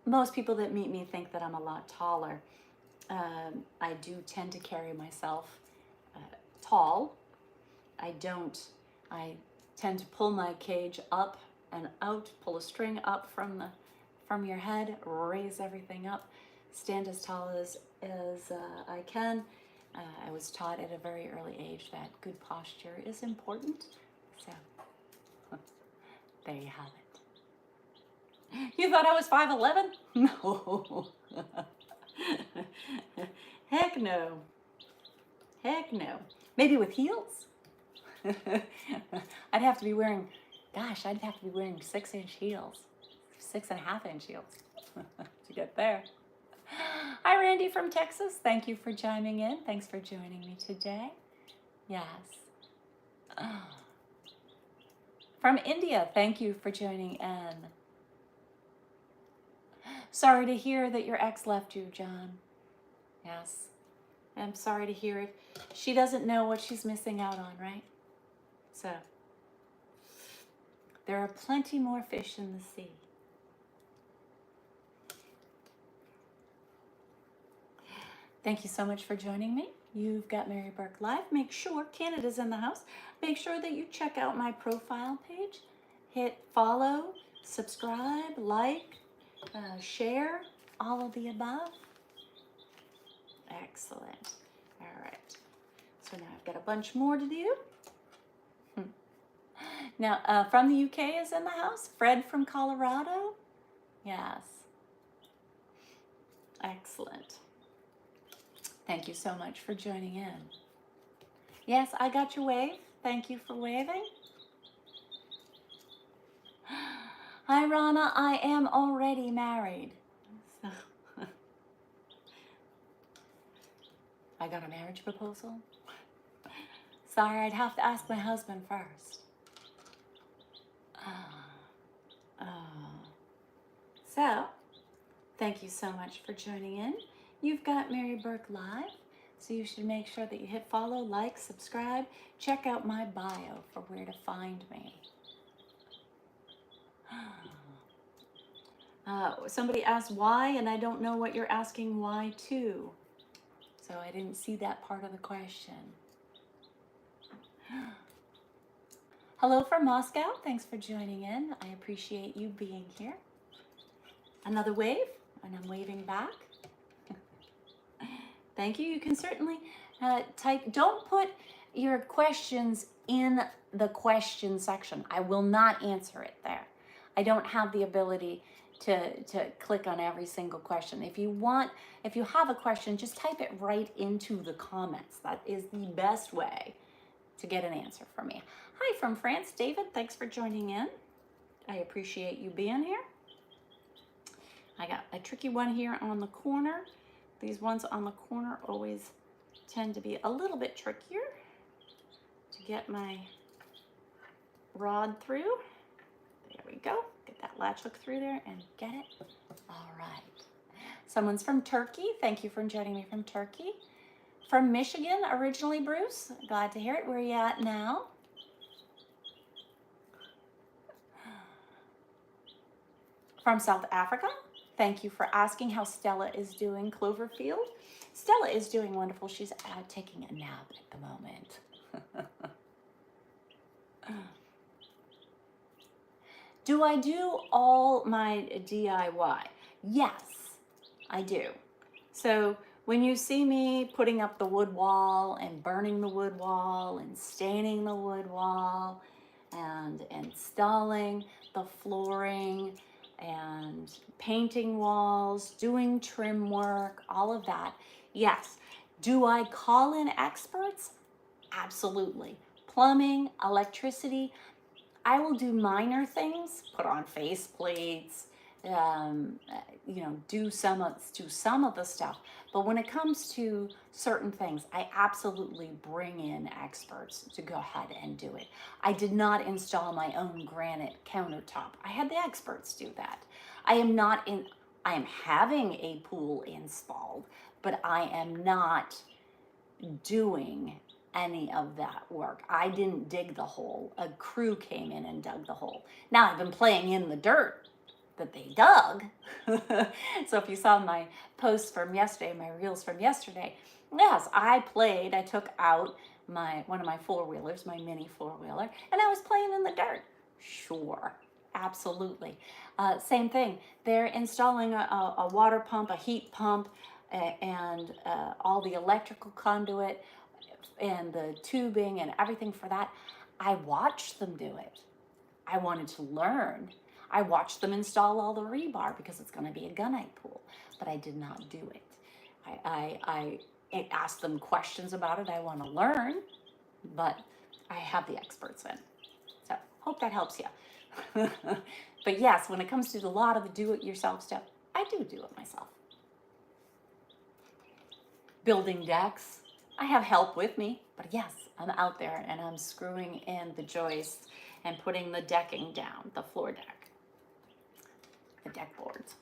Speaker 1: most people that meet me think that I'm a lot taller. I do tend to carry myself tall. I tend to pull my cage up and out, pull a string up from your head, raise everything up, stand as tall as I can. I was taught at a very early age that good posture is important. So there you have it. You thought I was 5'11"? No. Heck no. Heck no. Maybe with heels. I'd have to be wearing 6-inch heels. 6.5-inch heels to get there. Hi, Randy from Texas. Thank you for chiming in. Thanks for joining me today. Yes. From India, thank you for joining in. Sorry to hear that your ex left you, John. Yes. I'm sorry to hear it. She doesn't know what she's missing out on, right? So, there are plenty more fish in the sea. Thank you so much for joining me. You've got Mary Burke Live. Make sure, Canada's in the house, make sure that you check out my profile page. Hit follow, subscribe, like, share, all of the above. Excellent. All right. So now I've got a bunch more to do. Now, from the UK is in the house. Fred from Colorado. Yes. Excellent. Thank you so much for joining in. Yes, I got your wave. Thank you for waving. Hi, Rana. I am already married. So I got a marriage proposal. Sorry, I'd have to ask my husband first. So, thank you so much for joining in. You've got Mary Burke Live, so you should make sure that you hit follow, like, subscribe. Check out my bio for where to find me. Somebody asked why, and I don't know what you're asking why to. So I didn't see that part of the question. Hello from Moscow. Thanks for joining in. I appreciate you being here. Another wave, and I'm waving back. Thank you. You can certainly type. Don't put your questions in the question section. I will not answer it there. I don't have the ability to click on every single question. If you have a question, just type it right into the comments. That is the best way to get an answer from me. Hi from France, David. Thanks for joining in. I appreciate you being here. I got a tricky one here on the corner. These ones on the corner always tend to be a little bit trickier to get my rod through. There we go. Get that latch hook through there and get it. All right. Someone's from Turkey. Thank you for joining me from Turkey. From Michigan, originally, Bruce. Glad to hear it. Where are you at now? From South Africa. Thank you for asking how Stella is doing, Cloverfield. Stella is doing wonderful. She's taking a nap at the moment. Do I do all my DIY? Yes, I do. So when you see me putting up the wood wall and burning the wood wall and staining the wood wall and installing the flooring and painting walls, doing trim work, all of that, yes. Do I call in experts? Absolutely. Plumbing, electricity, I will do minor things, put on face plates, do some of the stuff. But when it comes to certain things, I absolutely bring in experts to go ahead and do it. I did not install my own granite countertop. I had the experts do that. I am having a pool installed, but I am not doing any of that work. I didn't dig the hole. A crew came in and dug the hole. Now I've been playing in the dirt that they dug. So if you saw my posts from yesterday, my reels from yesterday, yes, I took out one of my four-wheelers, my mini four-wheeler, and I was playing in the dirt. Sure, absolutely. Same thing. They're installing a water pump, a heat pump, and all the electrical conduit and the tubing and everything for that. I watched them do it. I wanted to learn. I watched them install all the rebar because it's going to be a gunite pool, but I did not do it. I asked them questions about it. I want to learn, but I have the experts in. So hope that helps you. But yes, when it comes to a lot of the do-it-yourself stuff, I do it myself. Building decks, I have help with me, but yes, I'm out there and I'm screwing in the joists and putting the decking down, the floor deck, the deck boards.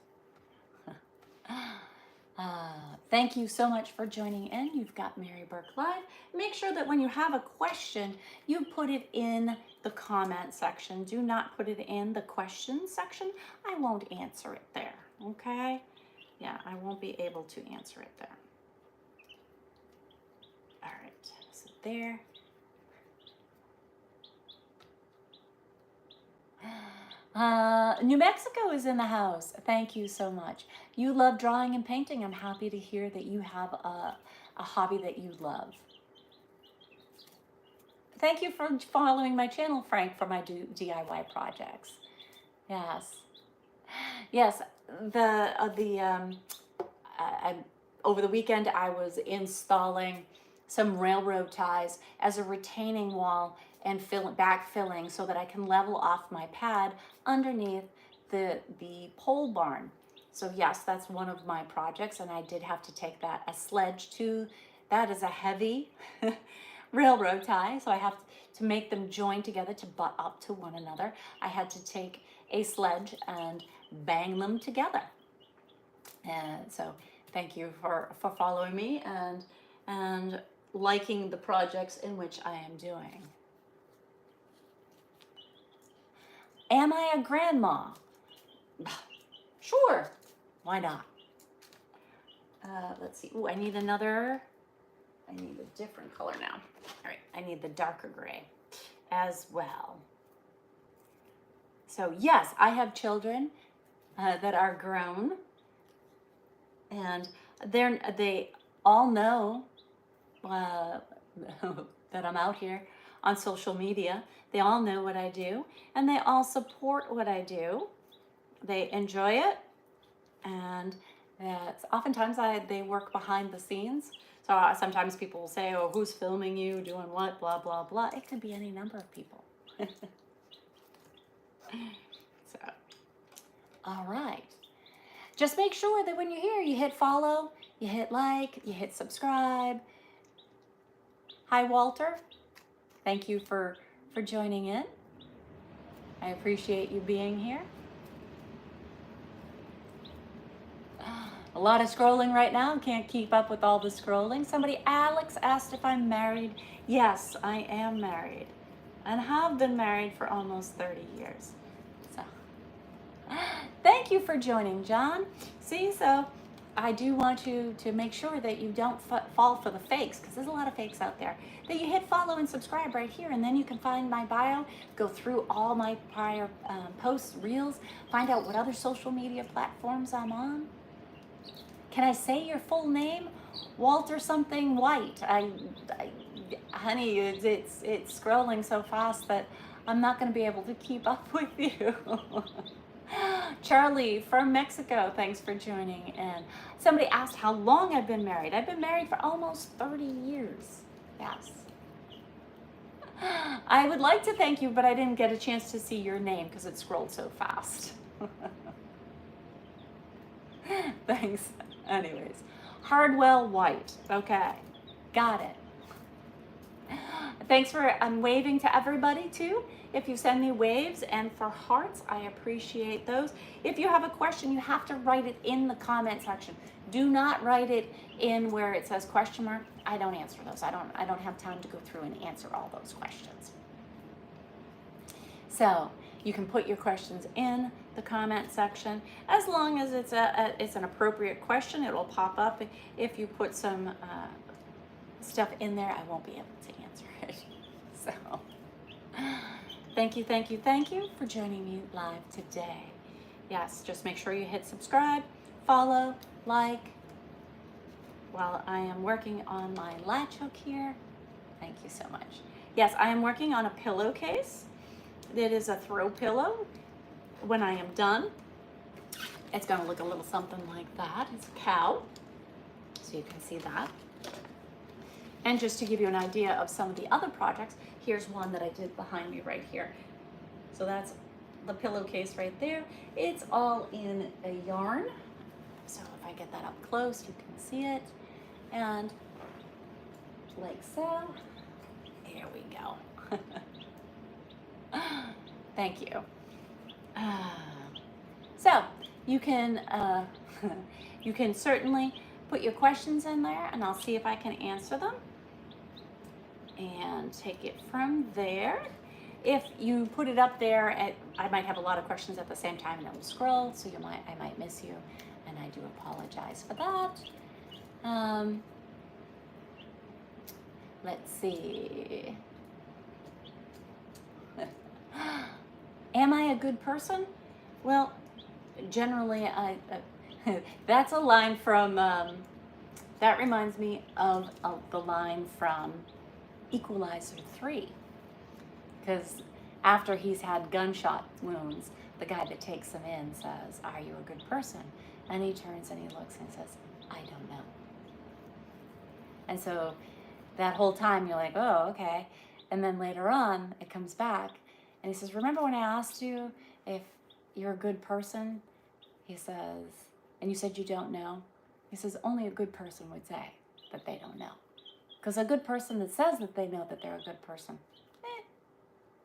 Speaker 1: Thank you so much for joining in. You've got Mary Burke Live. Make sure that when you have a question, you put it in the comment section. Do not put it in the question section. I won't answer it there, okay? Yeah, I won't be able to answer it there. All right, so there. New Mexico is in the house. Thank you so much. You love drawing and painting. I'm happy to hear that you have a hobby that you love. Thank you for following my channel, Frank, for my DIY projects. Yes. Yes, over the weekend I was installing some railroad ties as a retaining wall and backfilling so that I can level off my pad underneath the pole barn. So yes, that's one of my projects, and I did have to take a sledge to, that is a heavy railroad tie, so I have to make them join together to butt up to one another. I had to take a sledge and bang them together. And so thank you for following me and liking the projects in which I am doing. Am I a grandma? Sure, why not? Let's see. Ooh, I need a different color now. All right, I need the darker gray as well. So yes, I have children that are grown, and they all know that I'm out here on social media. They all know what I do, and they all support what I do. They enjoy it, and oftentimes they work behind the scenes. So sometimes people will say, oh, who's filming you, doing what, blah, blah, blah. It could be any number of people. So, all right. Just make sure that when you're here, you hit follow, you hit like, you hit subscribe. Hi, Walter. Thank you for joining in. I appreciate you being here. A lot of scrolling right now. Can't keep up with all the scrolling. Alex asked if I'm married. Yes, I am married and have been married for almost 30 years. So, thank you for joining, John. See, so I do want to make sure that you don't fall for the fakes, because there's a lot of fakes out there, that you hit follow and subscribe right here, and then you can find my bio, go through all my prior posts, reels, find out what other social media platforms I'm on. Can I say your full name? Walter something White. Honey, it's scrolling so fast that I'm not going to be able to keep up with you. Charlie from Mexico, thanks for joining in. Somebody asked how long I've been married. I've been married for almost 30 years. Yes. I would like to thank you, but I didn't get a chance to see your name because it scrolled so fast. Thanks. Anyways, Hardwell White. Okay, got it. Thanks for waving to everybody too. If you send me waves and for hearts, I appreciate those. If you have a question, you have to write it in the comment section. Do not write it in where it says question mark. I don't answer those. I don't have time to go through and answer all those questions. So you can put your questions in the comment section. As long as it's an appropriate question, it will pop up. If you put some stuff in there, I won't be able to answer it. So thank you for joining me live today. Yes, just make sure you hit subscribe, follow, like, while I am working on my latch hook here. Thank you so much. Yes, I am working on a pillowcase. It is a throw pillow. When I am done, it's going to look a little something like that. It's a cow, so you can see that. And just to give you an idea of some of the other projects, here's one that I did behind me right here. So that's the pillowcase right there. It's all in a yarn. So if I get that up close, you can see it. And like so. There we go. Thank you. So you can you can certainly put your questions in there, and I'll see if I can answer them and take it from there. If you put it up there, I might have a lot of questions at the same time, and it will scroll, so I might miss you, and I do apologize for that. Let's see. Am I a good person? Well, generally, that's a line from, that reminds me of the line from Equalizer 3. Because after he's had gunshot wounds, the guy that takes him in says, "Are you a good person?" And he turns and he looks and says, "I don't know." And so that whole time you're like, oh, okay. And then later on, it comes back and he says, "Remember when I asked you if you're a good person?" He says, "And you said you don't know?" He says, "Only a good person would say that they don't know." Because a good person that says that they know that they're a good person,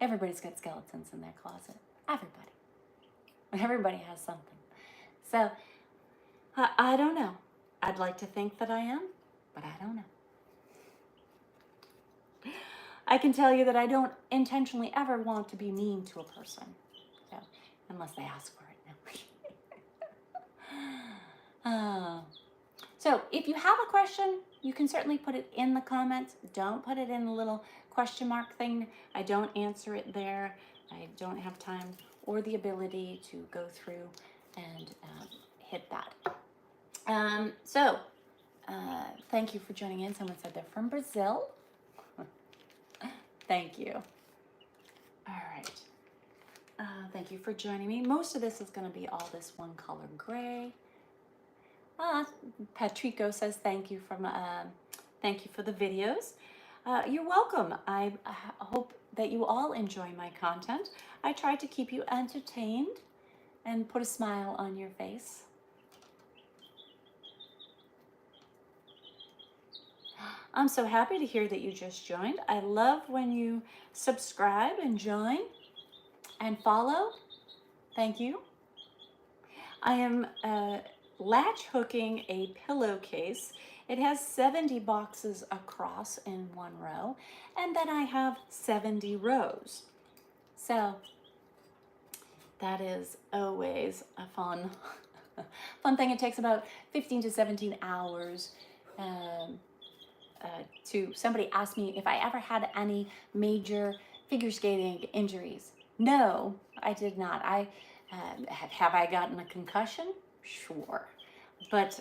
Speaker 1: everybody's got skeletons in their closet. Everybody has something. So I don't know. I'd like to think that I am, but I don't know. I can tell you that I don't intentionally ever want to be mean to a person, so, unless they ask for it. No. So if you have a question, you can certainly put it in the comments. Don't put it in the little question mark thing. I don't answer it there. I don't have time or the ability to go through and hit that. Thank you for joining in. Someone said they're from Brazil. Thank you. All right. Thank you for joining me. Most of this is going to be all this one color gray. Patrico says thank you for the videos. You're welcome. I hope that you all enjoy my content. I try to keep you entertained and put a smile on your face. I'm so happy to hear that you just joined. I love when you subscribe and join and follow. Thank you. I am latch hooking a pillowcase. It has 70 boxes across in one row, and then I have 70 rows. So that is always a fun thing. It takes about 15 to 17 hours. Somebody asked me if I ever had any major figure skating injuries. No, I did not. Have I gotten a concussion? Sure. But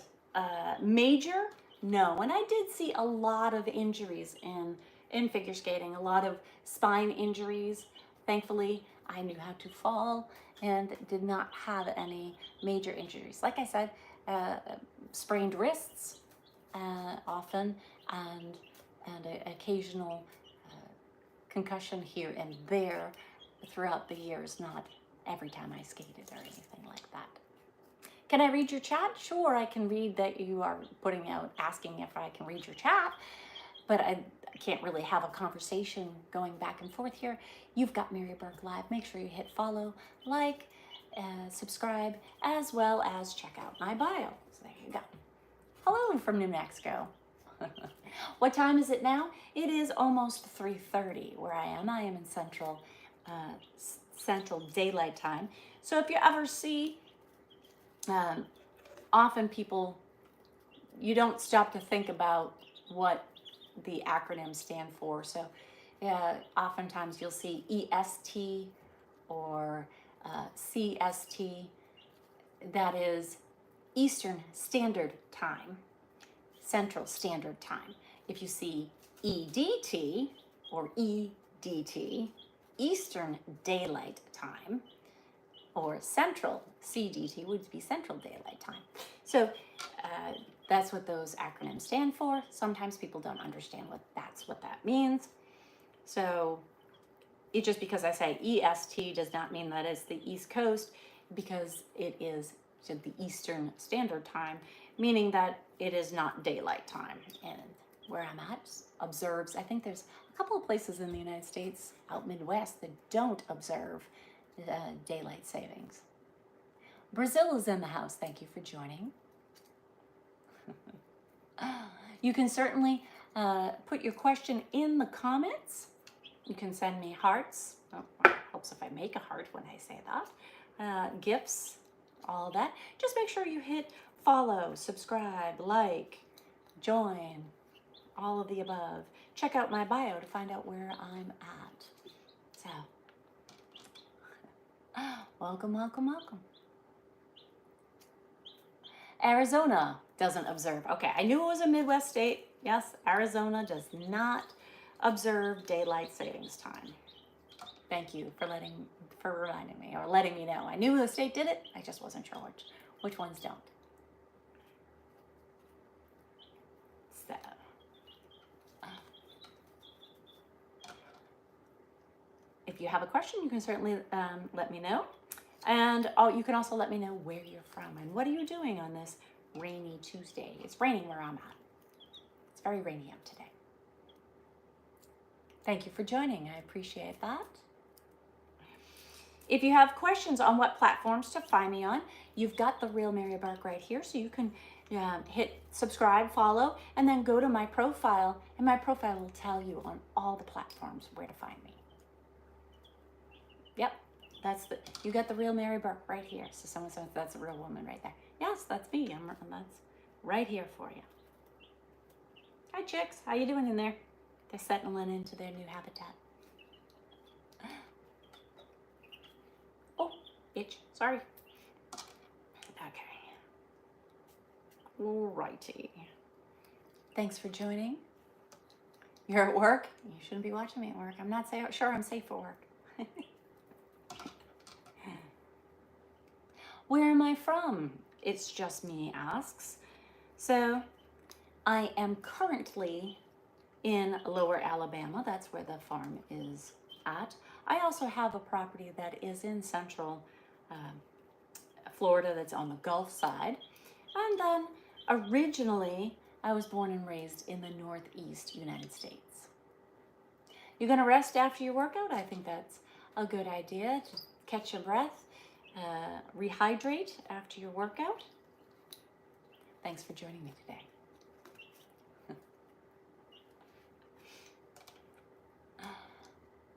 Speaker 1: major? No. And I did see a lot of injuries in figure skating, a lot of spine injuries. Thankfully, I knew how to fall and did not have any major injuries. Like I said, sprained wrists often, and occasional concussion here and there throughout the years, not every time I skated or anything like that. Can I read your chat? Sure, I can read that you are putting out, asking if I can read your chat, but I can't really have a conversation going back and forth here. You've got Mary Burke Live. Make sure you hit follow, like, subscribe, as well as check out my bio. So there you go. Hello from New Mexico. What time is it now? It is almost 3:30 where I am. I am in Central Daylight Time. So if you ever see, often people, you don't stop to think about what the acronyms stand for. So oftentimes you'll see EST or CST. That is Eastern Standard Time, Central Standard Time. If you see EDT or EDT, Eastern Daylight Time, or Central, CDT would be Central Daylight Time. So that's what those acronyms stand for. Sometimes people don't understand what that means. So it just because I say EST does not mean that it's the East Coast, because it is the Eastern Standard Time, meaning that it is not daylight time. And where I'm at observes, I think there's a couple of places in the United States out Midwest that don't observe daylight savings. Brazil is in the house. Thank you for joining. You can certainly put your question in the comments. You can send me hearts. Oh, it helps if I make a heart when I say that. GIFs, all that. Just make sure you hit follow, subscribe, like, join, all of the above. Check out my bio to find out where I'm at. So, welcome, welcome, welcome. Arizona doesn't observe. Okay, I knew it was a Midwest state. Yes, Arizona does not observe daylight savings time. Thank you for reminding me or letting me know. I knew the state did it. I just wasn't sure which ones don't. So, if you have a question, you can certainly let me know. And you can also let me know where you're from and what are you doing on this rainy Tuesday. It's raining where I'm at. It's very rainy out today. Thank you for joining. I appreciate that. If you have questions on what platforms to find me on, you've got The Real Mary Burke right here. So you can hit subscribe, follow, and then go to my profile. And my profile will tell you on all the platforms where to find me. Yep. You got The Real Mary Burke right here. So someone says that's a real woman right there. Yes, that's me. That's right here for you. Hi, chicks. How you doing in there? They're settling into their new habitat. Oh, itch. Sorry. Okay. Alrighty. Thanks for joining. You're at work? You shouldn't be watching me at work. I'm not sure I'm safe for work. Where am I from? It's Just Me asks. So I am currently in Lower Alabama. That's where the farm is at. I also have a property that is in Central Florida that's on the Gulf side. And then originally I was born and raised in the Northeast United States. You're gonna rest after your workout? I think that's a good idea. Just catch your breath. Rehydrate after your workout. Thanks for joining me today.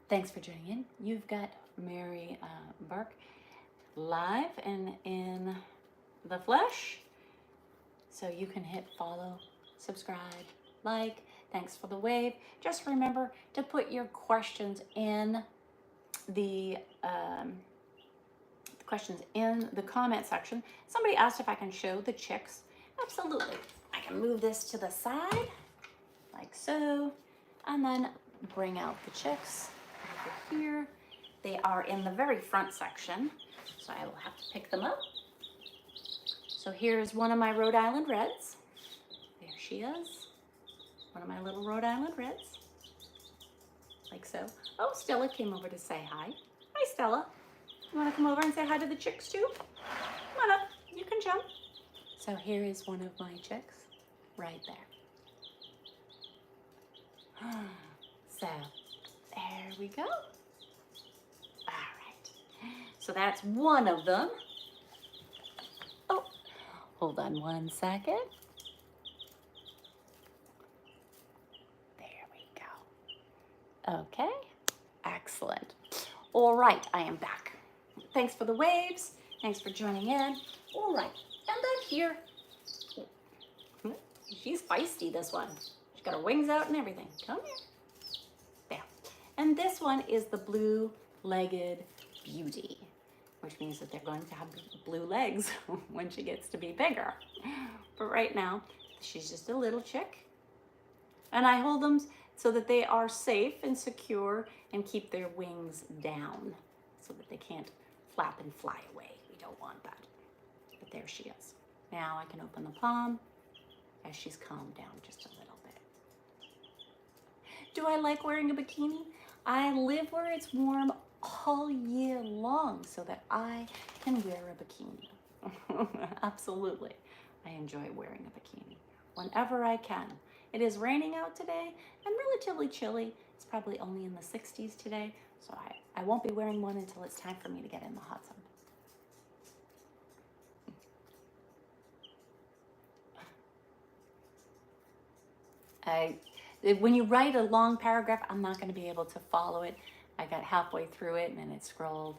Speaker 1: Thanks for joining in. You've got Mary Burke live and in the flesh. So you can hit follow, subscribe, like. Thanks for the wave. Just remember to put your questions in the comment section. Somebody asked if I can show the chicks. Absolutely. I can move this to the side like so, and then bring out the chicks over here. They are in the very front section, so I will have to pick them up. So here's one of my Rhode Island Reds. There she is. One of my little Rhode Island Reds. Like so. So, oh, Stella came over to say hi. Hi, Stella. You want to come over and say hi to the chicks too? Come on up. You can jump. So here is one of my chicks right there. So there we go. All right. So that's one of them. Oh, hold on one second. There we go. Okay, excellent. All right, I am back. Thanks for the waves. Thanks for joining in. All right, and then here, she's feisty, this one. She's got her wings out and everything. Come here. There. And this one is the blue-legged beauty, which means that they're going to have blue legs when she gets to be bigger. But right now, she's just a little chick. And I hold them so that they are safe and secure and keep their wings down so that they can't flap and fly away. We don't want that. But there she is. Now I can open the palm as she's calmed down just a little bit. Do I like wearing a bikini? I live where it's warm all year long so that I can wear a bikini. Absolutely. I enjoy wearing a bikini whenever I can. It is raining out today and relatively chilly. It's probably only in the 60s today, so I won't be wearing one until it's time for me to get in the hot sun. When you write a long paragraph, I'm not going to be able to follow it. I got halfway through it and then it scrolled.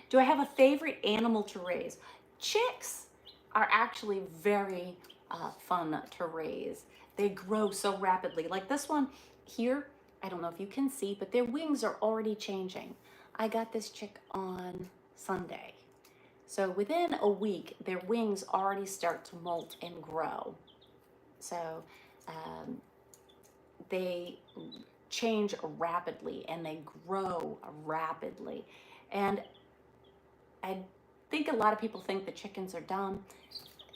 Speaker 1: Do I have a favorite animal to raise? Chicks are actually very fun to raise. They grow so rapidly. Like this one here, I don't know if you can see, but their wings are already changing. I got this chick on Sunday. So within a week, their wings already start to molt and grow. So they change rapidly and they grow rapidly. And I think a lot of people think the chickens are dumb.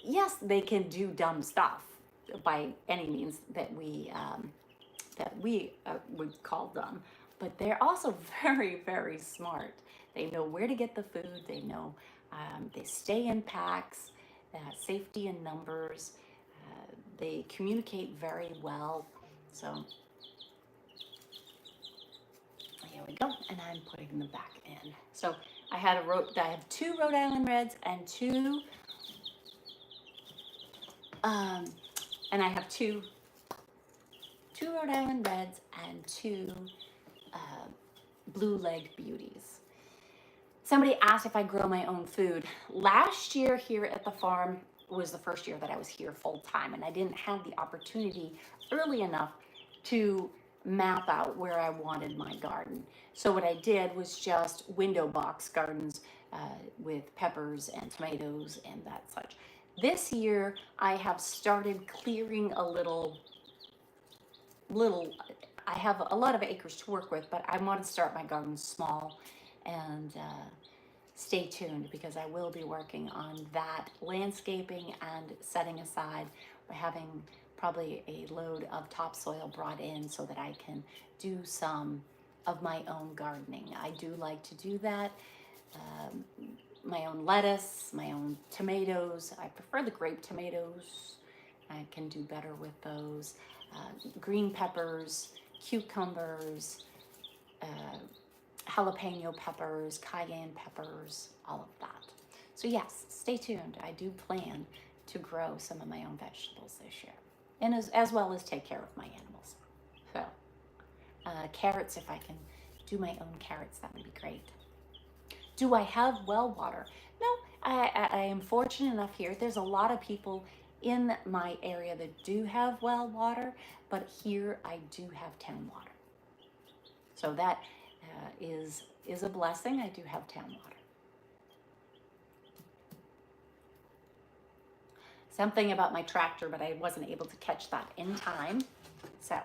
Speaker 1: Yes, they can do dumb stuff by any means that we would call dumb, but they're also very, very smart. They know where to get the food. They know they stay in packs, safety in numbers. They communicate very well. So here we go, and I'm putting them back in. So I have 2 Rhode Island Reds and 2 and I have two Rhode Island Reds and 2 blue-legged beauties. Somebody asked if I grow my own food. Last year here at the farm was the first year that I was here full time, and I didn't have the opportunity early enough to map out where I wanted my garden. So what I did was just window box gardens with peppers and tomatoes and that such. This year I have started clearing a little, I have a lot of acres to work with, but I want to start my garden small, and stay tuned because I will be working on that landscaping and setting aside, having probably a load of topsoil brought in so that I can do some of my own gardening. I do like to do that. My own lettuce, my own tomatoes. I prefer the grape tomatoes. I can do better with those. Green peppers, cucumbers, jalapeno peppers, cayenne peppers, all of that. So yes, stay tuned. I do plan to grow some of my own vegetables this year, and as well as take care of my animals. So carrots, if I can do my own carrots, that would be great. Do I have well water? No, I am fortunate enough here. There's a lot of people in my area that do have well water, but here I do have town water. So that is a blessing. I do have town water. Something about my tractor, but I wasn't able to catch that in time. So,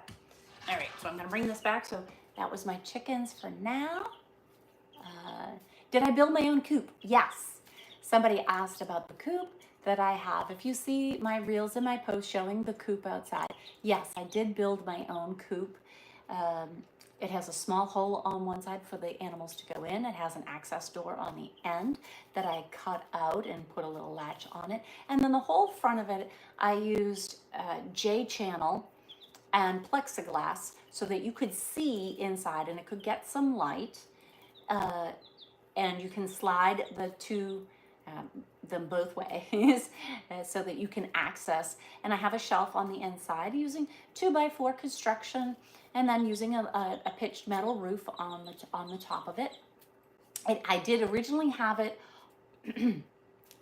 Speaker 1: all right, so I'm gonna bring this back. So that was my chickens for now. Did I build my own coop? Yes. Somebody asked about the coop that I have. If you see my reels and my posts showing the coop outside, yes, I did build my own coop. It has a small hole on one side for the animals to go in. It has an access door on the end that I cut out and put a little latch on it. And then the whole front of it, I used J-channel and plexiglass so that you could see inside and it could get some light. And you can slide them both ways so that you can access. And I have a shelf on the inside using 2x4 construction, and then using a pitched metal roof on the top of it. I did originally have it in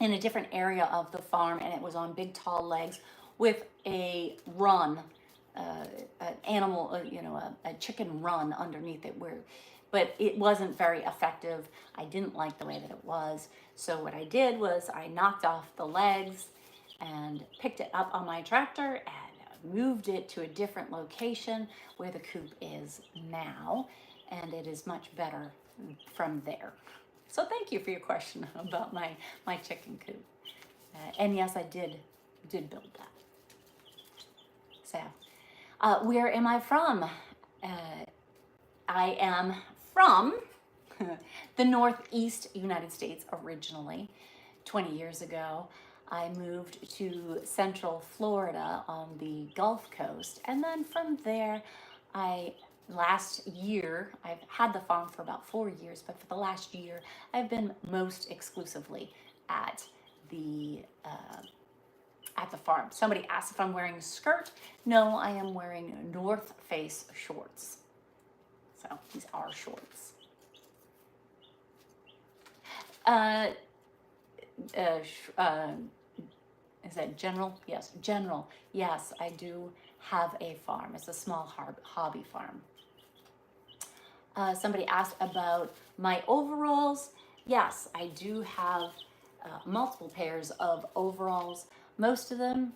Speaker 1: a different area of the farm, and it was on big tall legs with a run, an animal, a chicken run underneath it, but it wasn't very effective. I didn't like the way that it was. So what I did was I knocked off the legs and picked it up on my tractor and moved it to a different location where the coop is now. And it is much better from there. So thank you for your question about my chicken coop. And yes, I did build that. So, where am I from? I am from the Northeast United States originally. 20 years ago, I moved to Central Florida on the Gulf Coast. And then from there, last year, I've had the farm for about 4 years, but for the last year, I've been most exclusively at the farm. Somebody asked if I'm wearing a skirt. No, I am wearing North Face shorts. So these are shorts. Is that General? Yes, General. Yes, I do have a farm. It's a small hobby farm. Somebody asked about my overalls. Yes, I do have multiple pairs of overalls. Most of them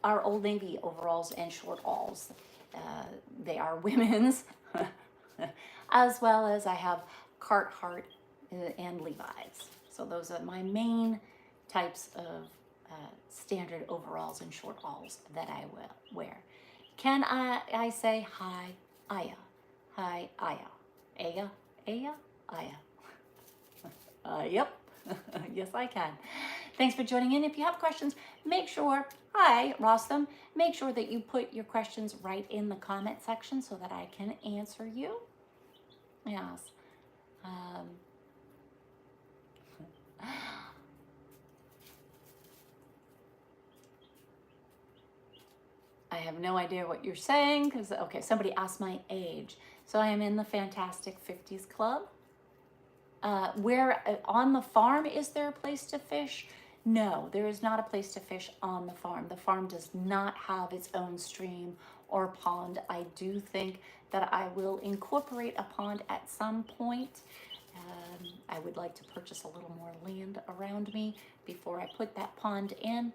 Speaker 1: are Old Navy overalls and short alls. They are women's, as well as I have Carhartt and Levi's. So those are my main types of standard overalls and short alls that I will wear. Can I say hi, Aya? Hi, Aya. Aya? Aya? Aya. Yep. Yes, I can. Thanks for joining in. If you have questions, make sure, hi, Rostam, make sure that you put your questions right in the comment section so that I can answer you. Yes. I have no idea what you're saying because, okay, somebody asked my age. So I am in the Fantastic 50s Club. Where on the farm, is there a place to fish? No, there is not a place to fish on the farm. The farm does not have its own stream or pond. I do think that I will incorporate a pond at some point. I would like to purchase a little more land around me before I put that pond in.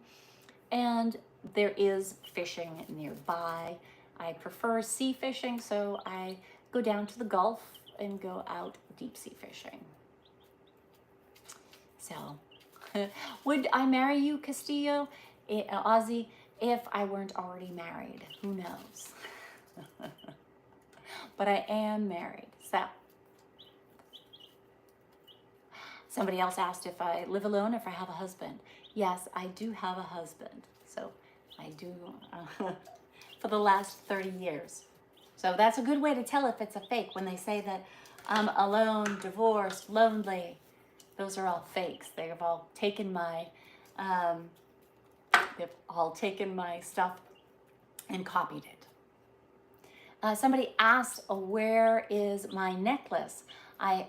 Speaker 1: And there is fishing nearby. I prefer sea fishing, so I go down to the Gulf and go out deep sea fishing. So, would I marry you, Castillo, Ozzy, if I weren't already married? Who knows? But I am married. So, somebody else asked if I live alone or if I have a husband. Yes, I do have a husband. So, I do for the last 30 years. So that's a good way to tell if it's a fake when they say that I'm alone, divorced, lonely. Those are all fakes. They have all taken my stuff and copied it. Somebody asked, where is my necklace? I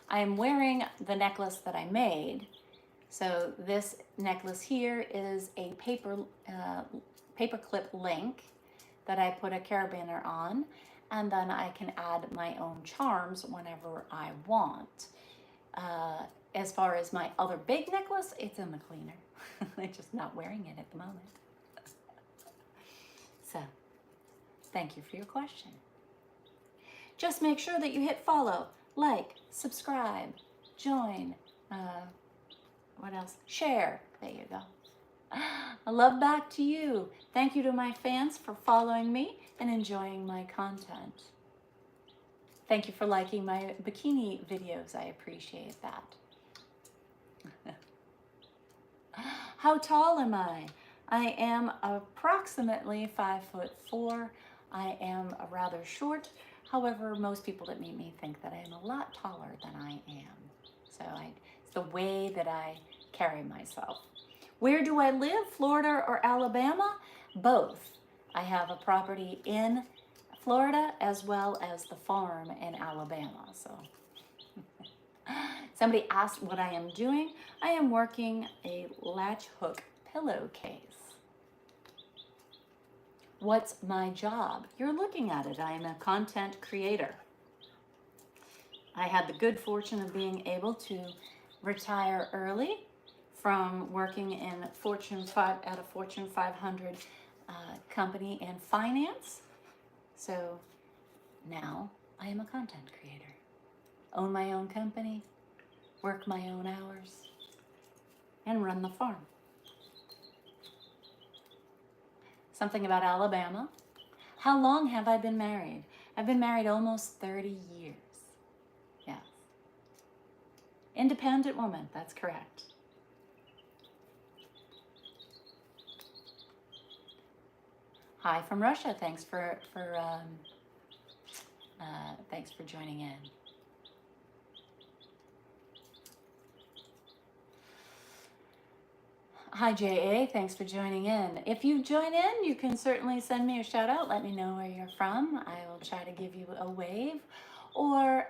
Speaker 1: am wearing the necklace that I made. So this necklace here is a paper clip link that I put a carabiner on, and then I can add my own charms whenever I want. As far as my other big necklace, it's in the cleaner. I'm just not wearing it at the moment. So, thank you for your question. Just make sure that you hit follow, like, subscribe, join, what else? Share. There you go. Love back to you. Thank you to my fans for following me and enjoying my content. Thank you for liking my bikini videos. I appreciate that. How tall am I? I am approximately 5'4". I am rather short. However, most people that meet me think that I am a lot taller than I am. So it's the way that I carry myself. Where do I live? Florida or Alabama? Both. I have a property in Florida as well as the farm in Alabama. So somebody asked what I am doing. I am working a latch hook pillowcase. What's my job? You're looking at it. I am a content creator. I had the good fortune of being able to retire early from working in at a Fortune 500 company in finance. So now I am a content creator. Own my own company, work my own hours, and run the farm. Something about Alabama. How long have I been married? I've been married almost 30 years. Yes. Independent woman, that's correct. Hi from Russia. Thanks for joining in. Hi JA, thanks for joining in. If you join in, you can certainly send me a shout out. Let me know where you're from. I will try to give you a wave or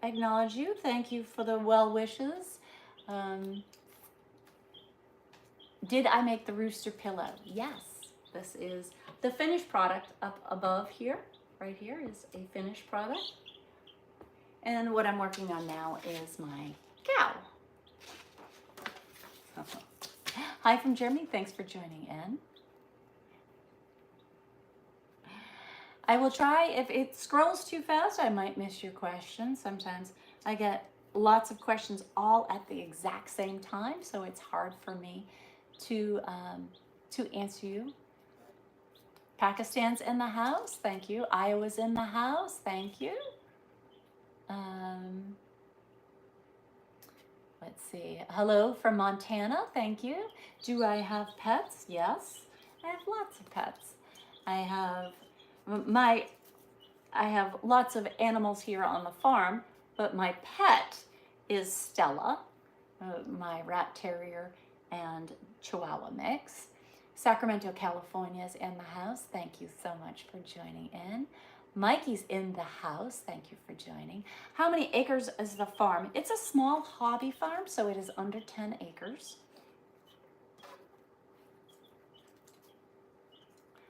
Speaker 1: acknowledge you. Thank you for the well wishes. Did I make the rooster pillow? Yes. This is the finished product up above here. Right here is a finished product. And what I'm working on now is my cow. Hi from Germany, thanks for joining in. I will try, if it scrolls too fast, I might miss your question. Sometimes I get lots of questions all at the exact same time, so it's hard for me to answer you. Pakistan's in the house, thank you. Iowa's in the house, thank you. Let's see. Hello from Montana. Thank you. Do I have pets? Yes. I have lots of pets. I have lots of animals here on the farm, but my pet is Stella, my rat terrier and Chihuahua mix. Sacramento, California is in the house. Thank you so much for joining in. Mikey's in the house. Thank you for joining. How many acres is the farm? It's a small hobby farm, so it is under 10 acres.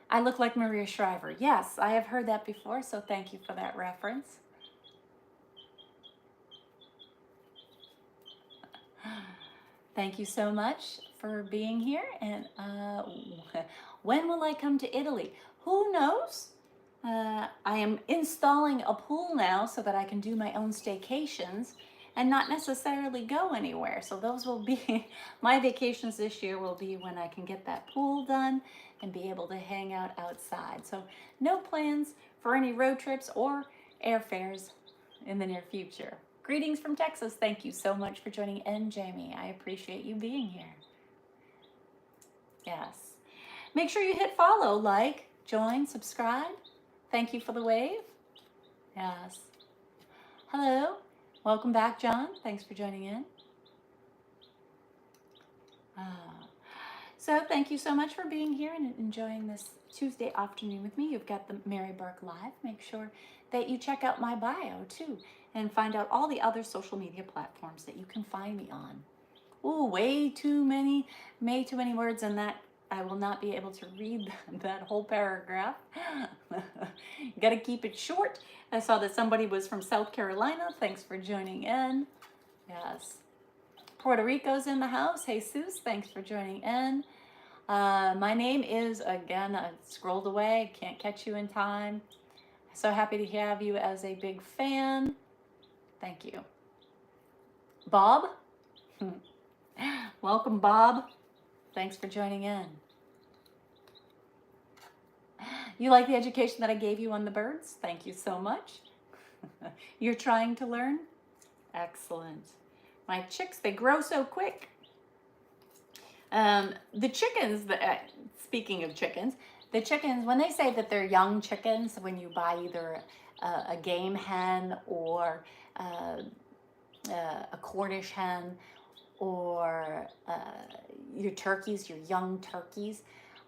Speaker 1: I look like Maria Shriver. Yes, I have heard that before, so thank you for that reference. Thank you so much for being here. And when will I come to Italy? Who knows? I am installing a pool now so that I can do my own staycations and not necessarily go anywhere. So those will be, my vacations this year will be when I can get that pool done and be able to hang out outside. So no plans for any road trips or airfares in the near future. Greetings from Texas. Thank you so much for joining in, Jamie. I appreciate you being here. Yes. Make sure you hit follow, like, join, subscribe. Thank you for the wave. Yes. Hello. Welcome back, John. Thanks for joining in. So thank you so much for being here and enjoying this Tuesday afternoon with me. You've got the Mary Burke Live. Make sure that you check out my bio too and find out all the other social media platforms that you can find me on. Oh, way too many words in that. I will not be able to read that whole paragraph. Got to keep it short. I saw that somebody was from South Carolina. Thanks for joining in. Yes. Puerto Rico's in the house. Jesus, thanks for joining in. My name is, again, I scrolled away. Can't catch you in time. So happy to have you as a big fan. Thank you. Bob. Welcome, Bob. Thanks for joining in. You like the education that I gave you on the birds? Thank you so much. You're trying to learn? Excellent. My chicks, they grow so quick. The chickens, speaking of chickens, the chickens, when they say that they're young chickens, when you buy either a game hen or a Cornish hen or your turkeys, your young turkeys,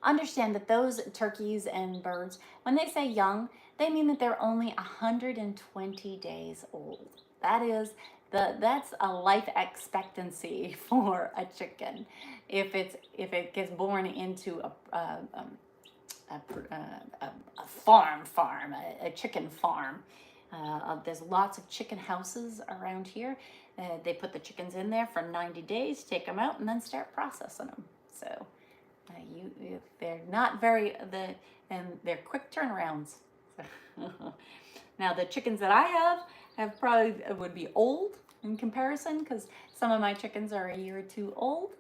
Speaker 1: understand that those turkeys and birds, when they say young, they mean that they're only 120 days old. That's a life expectancy for a chicken. If it gets born into a farm, a chicken farm. There's lots of chicken houses around here. They put the chickens in there for 90 days, take them out, and then start processing them. So they're not and they're quick turnarounds. Now the chickens that I have probably would be old in comparison, because some of my chickens are a year or two old.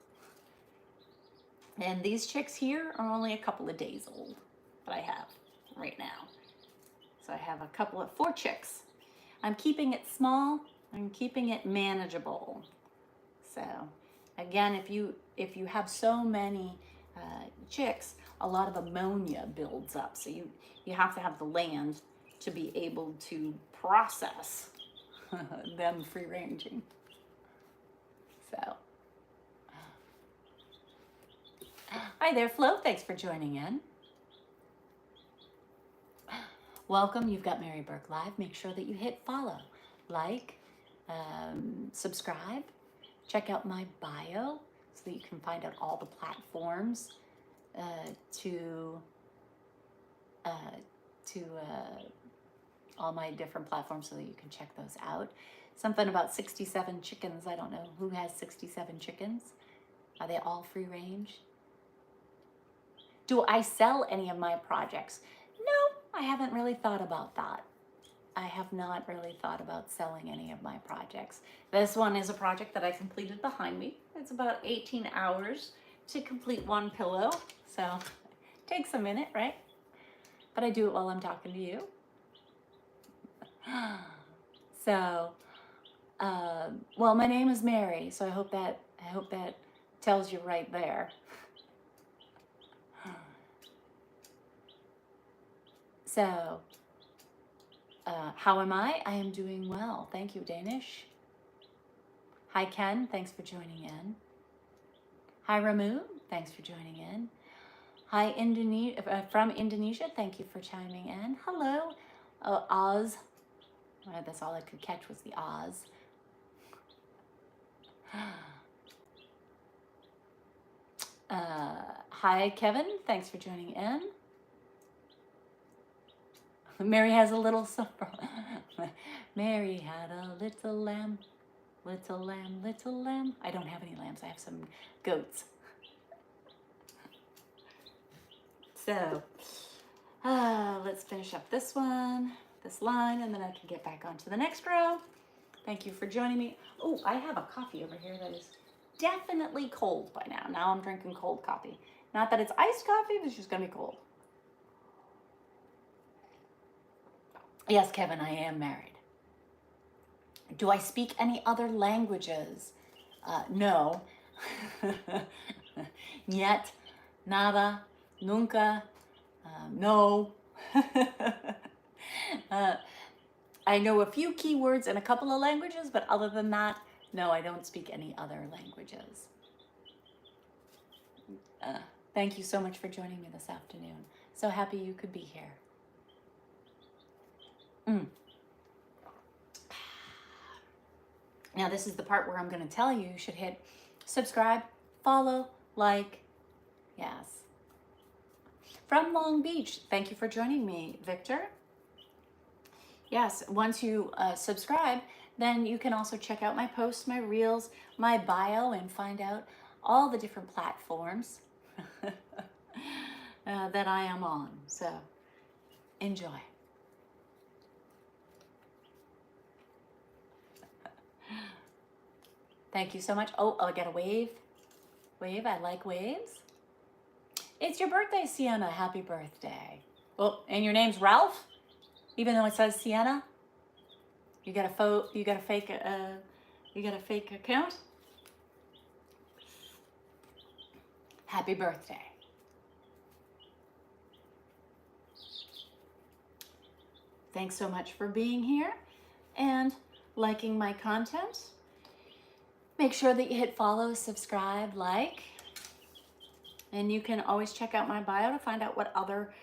Speaker 1: And these chicks here are only a couple of days old that I have right now. So I have 4 chicks. I'm keeping it small. I'm keeping it manageable. So again, if you have so many chicks, a lot of ammonia builds up. So you have to have the land to be able to process them free ranging. So, hi there, Flo. Thanks for joining in. Welcome. You've got Mary Burke Live. Make sure that you hit follow, like, subscribe. Check out my bio so that you can find out all the platforms all my different platforms so that you can check those out. Something about 67 chickens. I don't know who has 67 chickens. Are they all free range? Do I sell any of my projects? No, I haven't really thought about that. I have not really thought about selling any of my projects. This one is a project that I completed behind me. It's about 18 hours to complete one pillow. So it takes a minute, right? But I do it while I'm talking to you. So, well, my name is Mary, so I hope that tells you right there. So, how am I? I am doing well. Thank you, Danish. Hi, Ken. Thanks for joining in. Hi, Ramu. Thanks for joining in. Hi, from Indonesia. Thank you for chiming in. Hello, Oz. That's all I could catch was the Oz. Hi, Kevin. Thanks for joining in. Mary has a little supper. Mary had a little lamb, little lamb, little lamb. I don't have any lambs. I have some goats. So, let's finish up this line, and then I can get back onto the next row. Thank you for joining me. Oh, I have a coffee over here that is definitely cold by now. Now I'm drinking cold coffee. Not that it's iced coffee, but it's just gonna be cold. Yes, Kevin, I am married. Do I speak any other languages? No. Yet, nada, nunca, no. I know a few keywords in a couple of languages, but other than that, no, I don't speak any other languages. Thank you so much for joining me this afternoon. So happy you could be here. Now this is the part where I'm going to tell you should hit subscribe, follow, like, yes. From Long Beach, thank you for joining me, Victor. Yes, once you subscribe, then you can also check out my posts, my reels, my bio, and find out all the different platforms that I am on. So enjoy. Thank you so much. Oh, I got a wave Wave, I like waves. It's your birthday, Sienna. Happy birthday. Well, and your name's Ralph, even though it says Sienna. You got a fake account. Happy birthday. Thanks so much for being here and liking my content. Make sure that you hit follow, subscribe, like, and you can always check out my bio to find out what other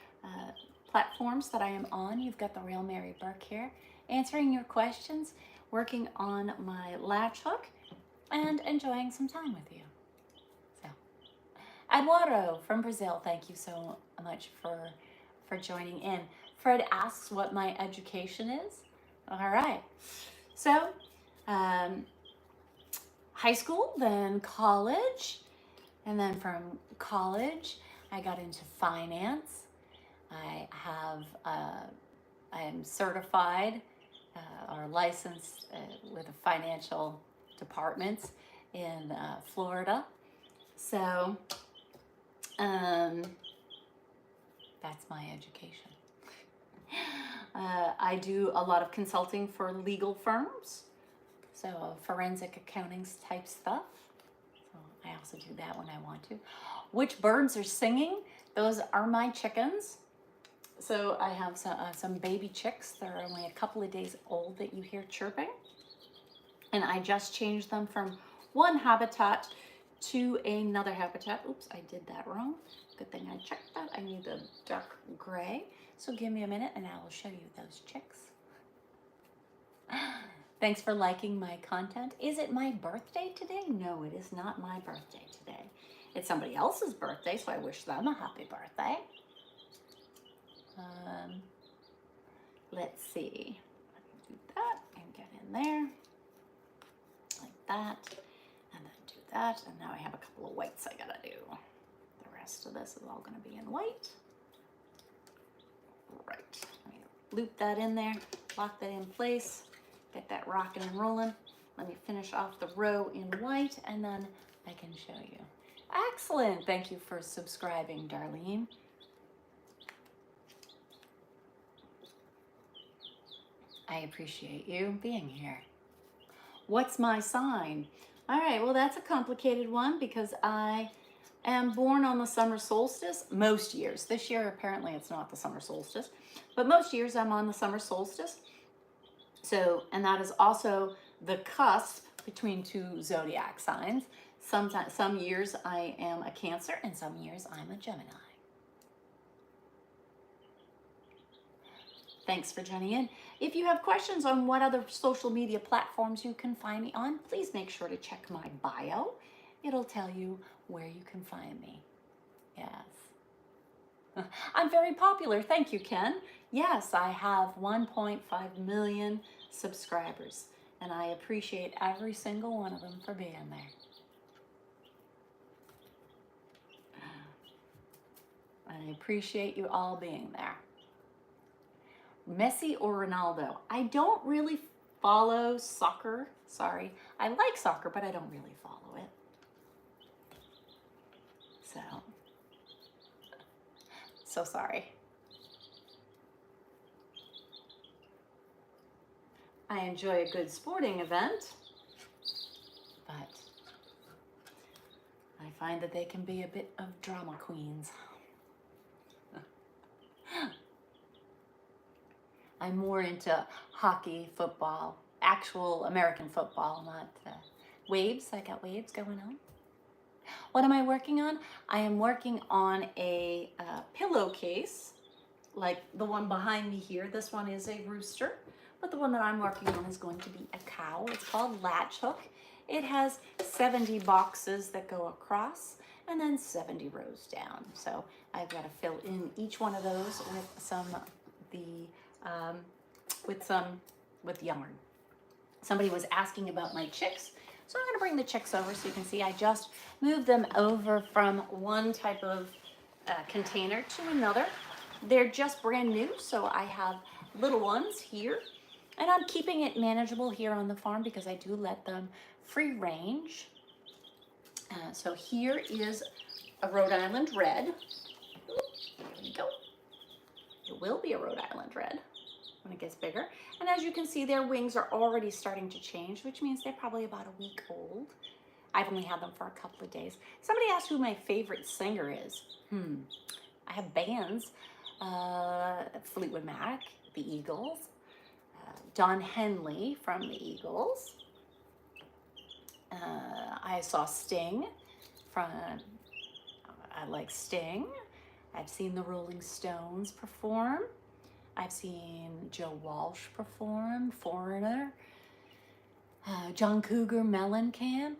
Speaker 1: platforms that I am on. You've got the real Mary Burke here, answering your questions, working on my latch hook, and enjoying some time with you. So, Eduardo from Brazil, thank you so much for joining in. Fred asks what my education is. All right, so high school, then college, and then from college I got into finance. I am certified or licensed with the financial departments in Florida. So that's my education. I do a lot of consulting for legal firms, so forensic accounting type stuff. So I also do that when I want to. Which birds are singing? Those are my chickens. So I have some baby chicks. They're only a couple of days old that you hear chirping. And I just changed them from one habitat to another habitat. Oops, I did that wrong. Good thing I checked that. I need the dark gray. So give me a minute and I will show you those chicks. Thanks for liking my content. Is it my birthday today? No, it is not my birthday today. It's somebody else's birthday, so I wish them a happy birthday. Let's see. Let me do that and get in there. Like that. And then do that. And now I have a couple of whites I gotta do. The rest of this is all gonna be in white. Right. Let me loop that in there, lock that in place, get that rocking and rolling. Let me finish off the row in white and then I can show you. Excellent. Thank you for subscribing, Darlene. I appreciate you being here. What's my sign? All right, well, that's a complicated one because I am born on the summer solstice most years. This year, apparently, it's not the summer solstice, but most years I'm on the summer solstice. So, and that is also the cusp between two zodiac signs. Some years I am a Cancer and some years I'm a Gemini. Thanks for joining in. If you have questions on what other social media platforms you can find me on, please make sure to check my bio. It'll tell you where you can find me. Yes. I'm very popular. Thank you, Ken. Yes, I have 1.5 million subscribers, and I appreciate every single one of them for being there. I appreciate you all being there. Messi or Ronaldo? I don't really follow soccer. Sorry. I like soccer, but I don't really follow it. So sorry. I enjoy a good sporting event, but I find that they can be a bit of drama queens. I'm more into hockey, football, actual American football, not waves. I got waves going on. What am I working on? I am working on a pillowcase, like the one behind me here. This one is a rooster, but the one that I'm working on is going to be a cow. It's called Latch Hook. It has 70 boxes that go across and then 70 rows down. So I've got to fill in each one of those with some with yarn. Somebody was asking about my chicks, so I'm going to bring the chicks over so you can see. I just moved them over from one type of container to another. They're just brand new, so I have little ones here, and I'm keeping it manageable here on the farm because I do let them free range. So here is a Rhode Island red. There we go. It will be a Rhode Island red when it gets bigger. And as you can see, their wings are already starting to change, which means they're probably about a week old. I've only had them for a couple of days. Somebody asked who my favorite singer is. I have bands, Fleetwood Mac, the Eagles, Don Henley from the Eagles. I saw Sting I like Sting. I've seen the Rolling Stones perform. I've seen Joe Walsh perform, Foreigner, John Cougar Mellencamp.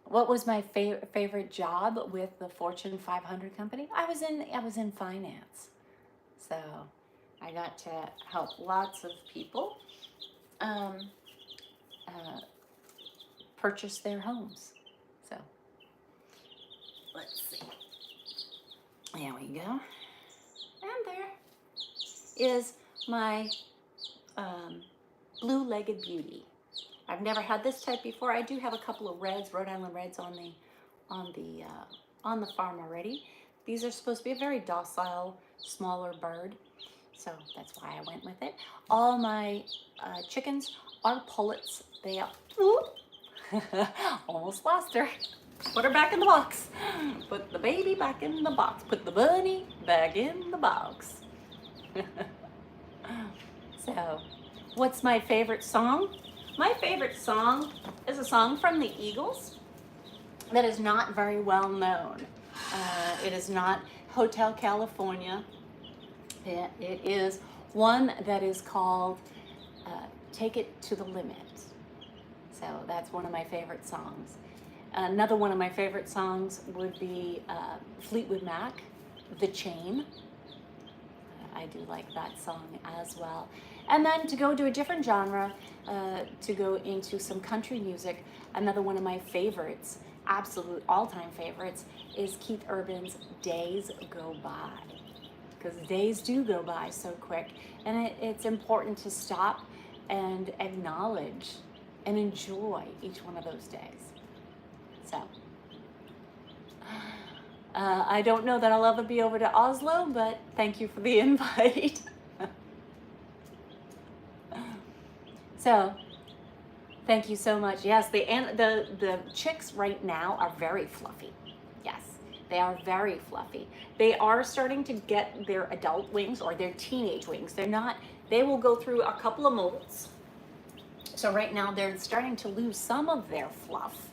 Speaker 1: What was my favorite job with the Fortune 500 company? I was in finance. So I got to help lots of people purchase their homes. So let's see. There we go. And there is my blue-legged beauty. I've never had this type before. I do have a couple of reds, Rhode Island reds, on the farm already. These are supposed to be a very docile, smaller bird, so that's why I went with it. All my chickens are pullets. They are almost lost her. Put her back in the box. Put the baby back in the box. Put the bunny back in the box. So, what's my favorite song? My favorite song is a song from the Eagles that is not very well known. It is not Hotel California. It is one that is called Take It to the Limit. So that's one of my favorite songs. Another one of my favorite songs would be Fleetwood Mac, The Chain. I do like that song as well. And then to go to a different genre, to go into some country music, another one of my favorites, absolute all-time favorites, is Keith Urban's Days Go By. Because days do go by so quick, and it's important to stop and acknowledge and enjoy each one of those days. So, I don't know that I'll ever be over to Oslo, but thank you for the invite. So, thank you so much. Yes, the chicks right now are very fluffy. Yes, they are very fluffy. They are starting to get their adult wings or their teenage wings. They will go through a couple of molts. So right now they're starting to lose some of their fluff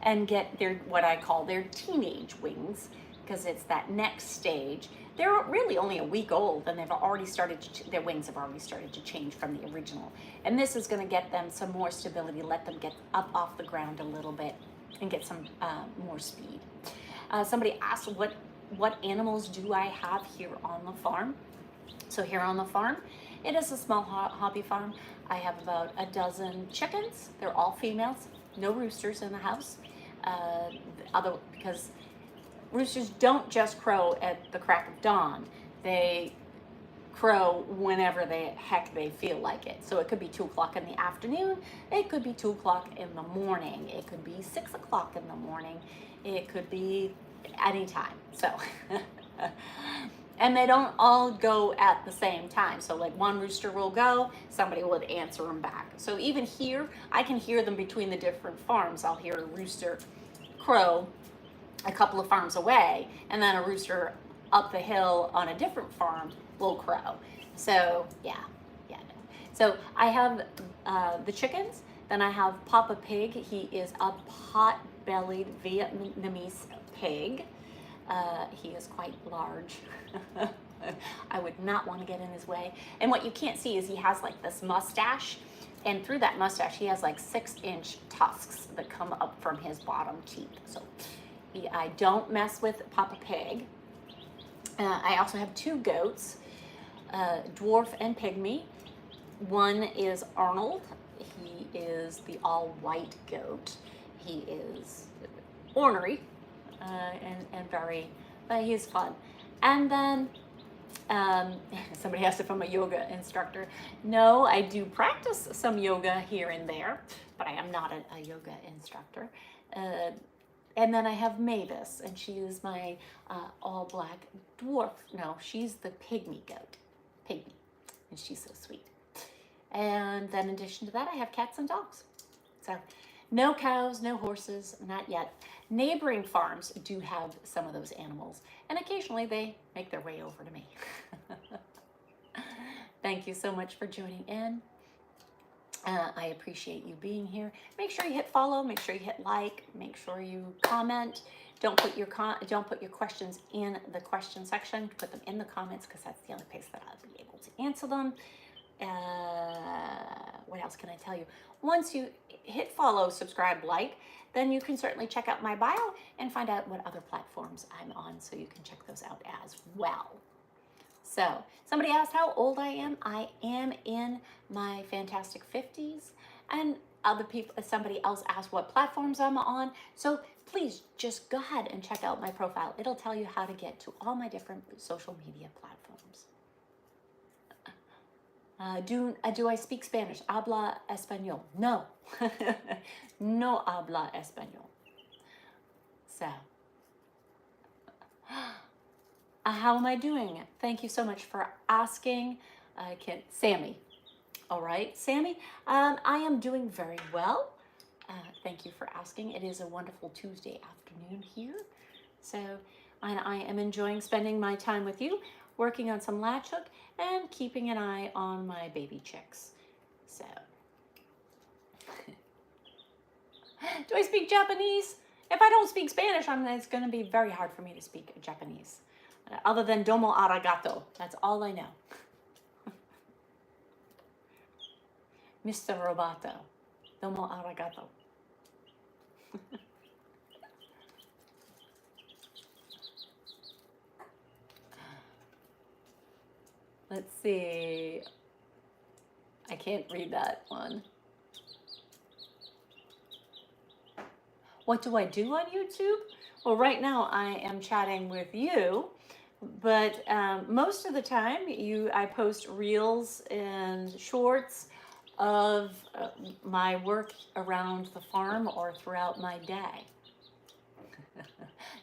Speaker 1: and get what I call their teenage wings, because it's that next stage. They're really only a week old, and they've already their wings have already started to change from the original. And this is going to get them some more stability, let them get up off the ground a little bit and get some more speed. Somebody asked what animals do I have here on the farm? So here on the farm, it is a small hobby farm. I have about a dozen chickens. They're all females, no roosters in the house. Because roosters don't just crow at the crack of dawn. They crow whenever the heck they feel like it. So it could be 2 o'clock in the afternoon. It could be 2 o'clock in the morning. It could be 6 o'clock in the morning. It could be any time. So, and they don't all go at the same time. So like one rooster will go, somebody would answer them back. So even here, I can hear them between the different farms. I'll hear a rooster crow a couple of farms away, and then a rooster up the hill on a different farm will crow. So yeah. So I have the chickens, then I have Papa Pig. He is a pot-bellied Vietnamese pig. He is quite large. I would not want to get in his way. And what you can't see is he has like this mustache, and through that mustache he has like 6-inch tusks that come up from his bottom teeth. So I don't mess with Papa Pig. I also have 2 goats, Dwarf and Pygmy. One is Arnold. He is the all-white goat. He is ornery and very, but he's fun. And then Um, Somebody asked if I'm a yoga instructor. No, I do practice some yoga here and there, but I am not a yoga instructor. Uh, and then I have Mavis, and she is my all black dwarf. No, she's the pygmy goat. Pygmy. And she's so sweet. And then in addition to that, I have cats and dogs. So no cows, no horses, not yet. Neighboring farms do have some of those animals, and occasionally they make their way over to me. Thank you so much for joining in. I appreciate you being here. Make sure you hit follow. Make sure you hit like. Make sure you comment. Don't put your questions in the question section. Put them in the comments because that's the only place that I'll be able to answer them. What else can I tell you? Once you hit follow, subscribe, like, then you can certainly check out my bio and find out what other platforms I'm on, so you can check those out as well. So somebody asked how old I am. I am in my fantastic 50s, and somebody else asked what platforms I'm on. So please just go ahead and check out my profile. It'll tell you how to get to all my different social media platforms. Do I speak Spanish? Habla español? No. No habla español. So, how am I doing? Thank you so much for asking. Sammy. All right, Sammy, I am doing very well. Thank you for asking. It is a wonderful Tuesday afternoon here. So, and I am enjoying spending my time with you, working on some latch hook and keeping an eye on my baby chicks. So, do I speak Japanese? If I don't speak Spanish, it's going to be very hard for me to speak Japanese. Other than domo arigato. That's all I know. Mr. Roboto. Domo arigato. Let's see. I can't read that one. What do I do on YouTube? Well, right now I am chatting with you, but most of the time I post reels and shorts of my work around the farm or throughout my day.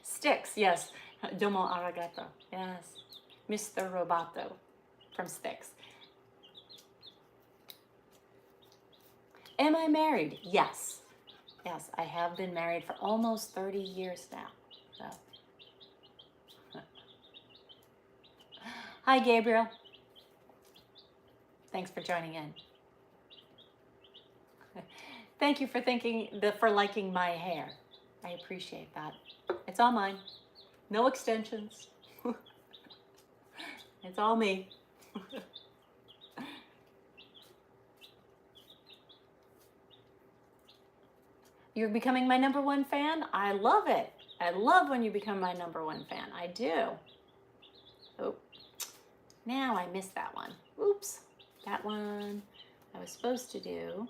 Speaker 1: Sticks, yes. Domo arigato. Yes. Mr. Roboto from Sticks. Am I married? Yes. Yes, I have been married for almost 30 years now. So. Hi, Gabriel. Thanks for joining in. Thank you for liking my hair. I appreciate that. It's all mine. No extensions. It's all me. You're becoming my #1 fan? I love it. I love when you become my #1 fan. I do. Oh, now I missed that one. Oops. That one I was supposed to do.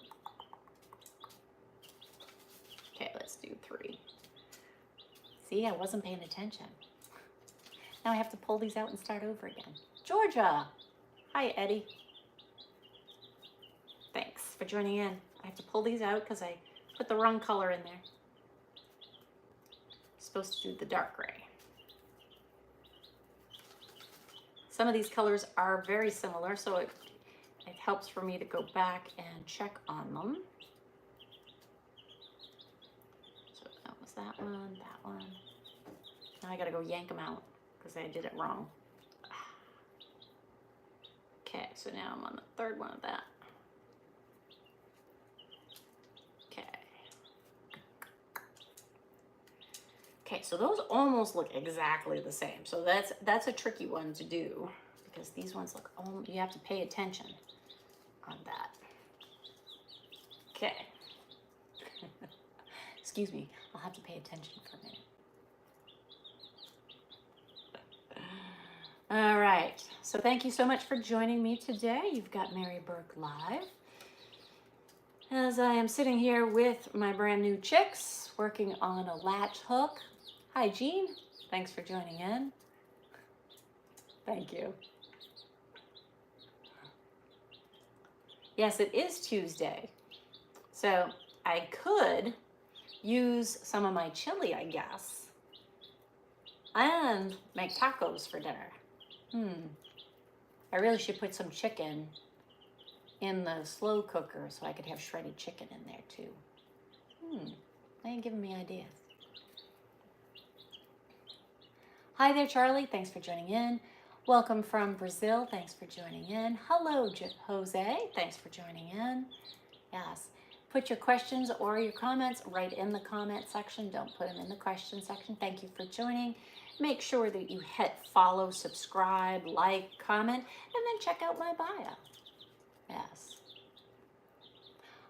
Speaker 1: Okay, let's do 3. See, I wasn't paying attention. Now I have to pull these out and start over again. Georgia. Hi, Eddie. Thanks for joining in. I have to pull these out because I put the wrong color in there. Supposed to do the dark gray. Some of these colors are very similar, so it helps for me to go back and check on them. So that was that one, that one. Now I gotta go yank them out because I did it wrong. Okay, so now I'm on the 3rd one of that. Okay, so those almost look exactly the same. So that's a tricky one to do because these ones look, you have to pay attention on that. Okay. Excuse me, I'll have to pay attention for a minute. All right, so thank you so much for joining me today. You've got Mary Burke Live. As I am sitting here with my brand new chicks, working on a latch hook. Hi, Jean. Thanks for joining in. Thank you. Yes, it is Tuesday. So I could use some of my chili, I guess, and make tacos for dinner. I really should put some chicken in the slow cooker so I could have shredded chicken in there too. They ain't giving me ideas. Hi there, Charlie. Thanks for joining in. Welcome from Brazil. Thanks for joining in. Hello, Jose. Thanks for joining in. Yes. Put your questions or your comments right in the comment section. Don't put them in the question section. Thank you for joining. Make sure that you hit follow, subscribe, like, comment, and then check out my bio. Yes.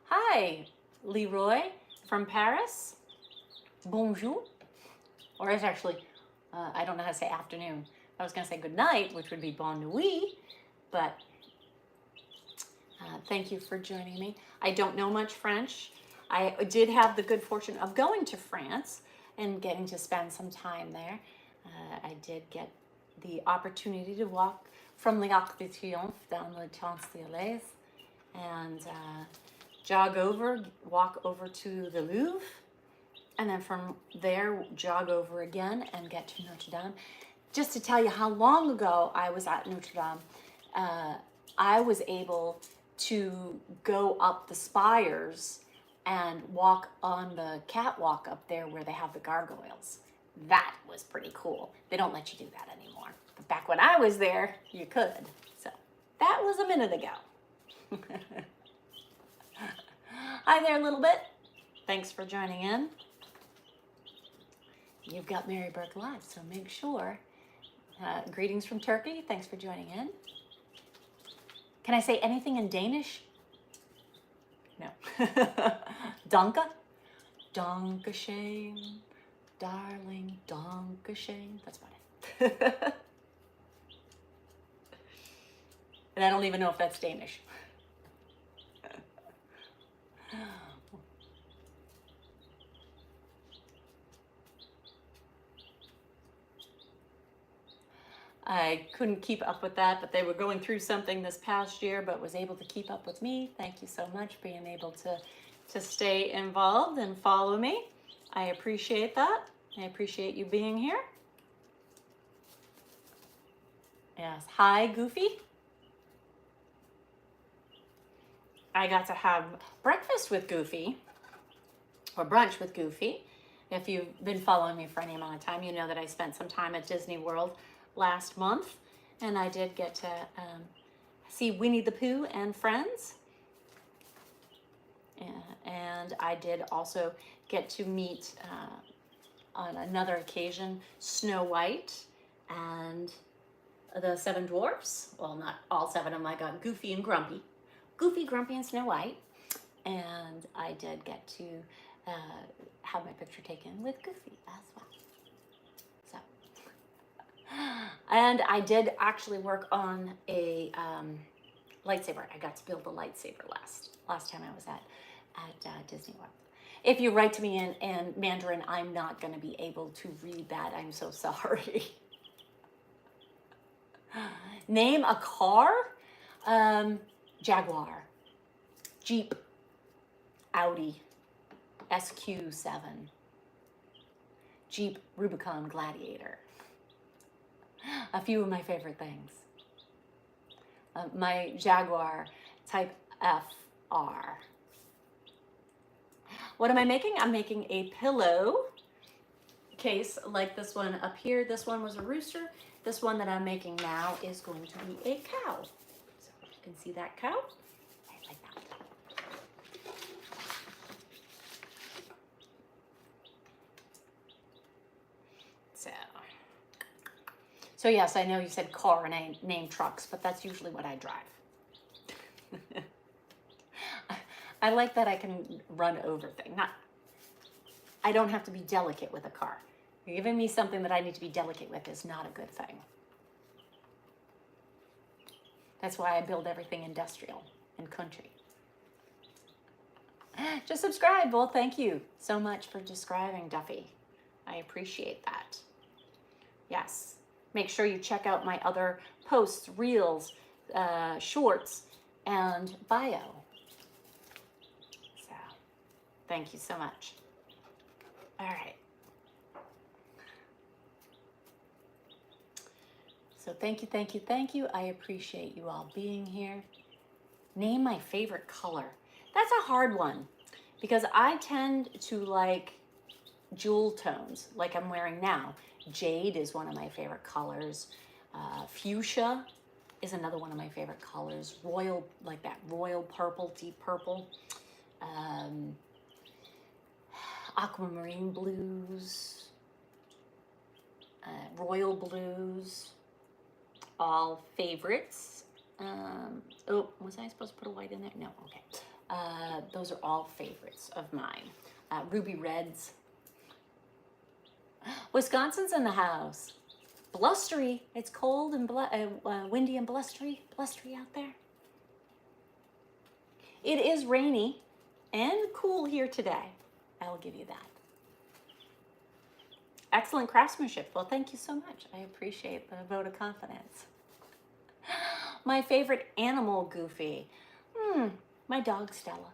Speaker 1: Hi, Leroy from Paris. Bonjour. Or it's actually, I don't know how to say afternoon. I was going to say good night, which would be bonne nuit, but thank you for joining me. I don't know much French. I did have the good fortune of going to France and getting to spend some time there. I did get the opportunity to walk from the Arc de Triomphe down the Champs-Élysées and walk over to the Louvre, and then from there jog over again and get to Notre Dame. Just to tell you how long ago I was at Notre Dame, I was able to go up the spires and walk on the catwalk up there where they have the gargoyles. That was pretty cool. They don't let you do that anymore. But back when I was there, you could. So that was a minute ago. Hi there, little bit. Thanks for joining in. You've got Mary Burke Live, so make sure. Greetings from Turkey. Thanks for joining in. Can I say anything in Danish? No. Danke. Dankeschön. Darling. Dankeschön. That's about it. And I don't even know if that's Danish. I couldn't keep up with that, but they were going through something this past year, but was able to keep up with me. Thank you so much for being able to stay involved and follow me. I appreciate that. I appreciate you being here. Yes. Hi, Goofy. I got to have breakfast with Goofy, or brunch with Goofy. If you've been following me for any amount of time, you know that I spent some time at Disney World last month, and I did get to see Winnie the Pooh and friends. And I did also get to meet, on another occasion, Snow White and the Seven Dwarfs. Well, not all seven of them. I got Goofy and Grumpy. Goofy, Grumpy, and Snow White. And I did get to have my picture taken with Goofy as well. So, and I did actually work on a lightsaber. I got to build a lightsaber last time I was at Disney World. If you write to me in Mandarin, I'm not going to be able to read that. I'm so sorry. Name a car? Jaguar, Jeep, Audi, SQ7, Jeep Rubicon Gladiator. A few of my favorite things. My Jaguar Type FR. What am I making? I'm making a pillow case like this one up here. This one was a rooster. This one that I'm making now is going to be a cow. So you can see that cow. I like that. So yes, I know you said car and I named trucks, but that's usually what I drive. I like that I can run over things. I don't have to be delicate with a car. You're giving me something that I need to be delicate with is not a good thing. That's why I build everything industrial and country. Just subscribe. Well, thank you so much for subscribing, Duffy. I appreciate that. Yes. Make sure you check out my other posts, reels, shorts, and bio. Thank you so much. All right. So thank you, thank you, thank you. I appreciate you all being here. Name my favorite color. That's a hard one because I tend to like jewel tones like I'm wearing now. Jade is one of my favorite colors. Fuchsia is another one of my favorite colors. Royal, like that royal purple, deep purple. Aquamarine blues. Royal blues. All favorites. Oh, was I supposed to put a white in there? No, okay. Those are all favorites of mine. Ruby reds. Wisconsin's in the house. Blustery. It's cold and windy and blustery out there. It is rainy and cool here today. I will give you that. Excellent craftsmanship. Well, thank you so much. I appreciate the vote of confidence. My favorite animal, Goofy. My dog, Stella.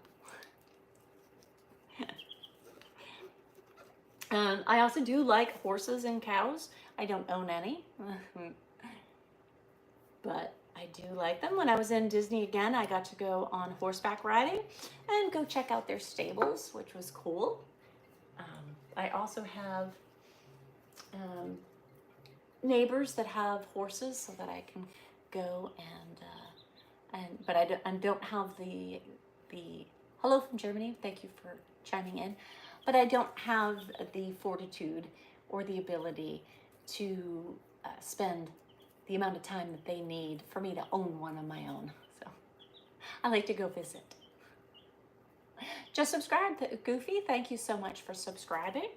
Speaker 1: I also do like horses and cows. I don't own any, but I do like them. When I was in Disney again, I got to go on horseback riding and go check out their stables, which was cool. I also have neighbors that have horses so that I can go but I don't have the hello from Germany. Thank you for chiming in. But I don't have the fortitude or the ability to spend the amount of time that they need for me to own one of my own. So I like to go visit. Just subscribe, Goofy. Thank you so much for subscribing.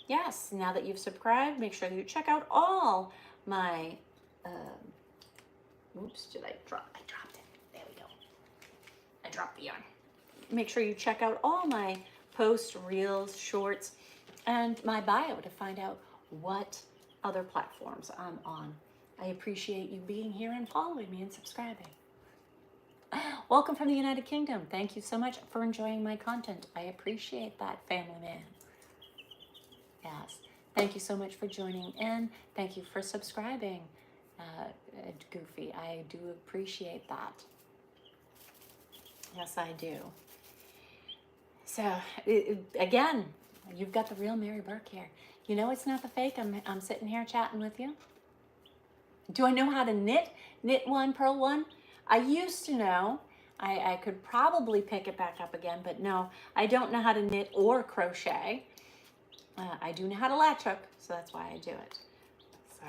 Speaker 1: Yes, now that you've subscribed, make sure you check out all my, oops, did I drop? I dropped it. There we go. I dropped the yarn. Make sure you check out all my posts, reels, shorts, and my bio to find out what other platforms I'm on. I appreciate you being here and following me and subscribing. Welcome from the United Kingdom. Thank you so much for enjoying my content. I appreciate that, family man. Yes. Thank you so much for joining in. Thank you for subscribing, Goofy. I do appreciate that. Yes, I do. So, again, you've got the real Mary Burke here. You know it's not the fake. I'm sitting here chatting with you. Do I know how to knit? Knit one, purl one? I used to know. I could probably pick it back up again, but no, I don't know how to knit or crochet. I do know how to latch hook, so that's why I do it. So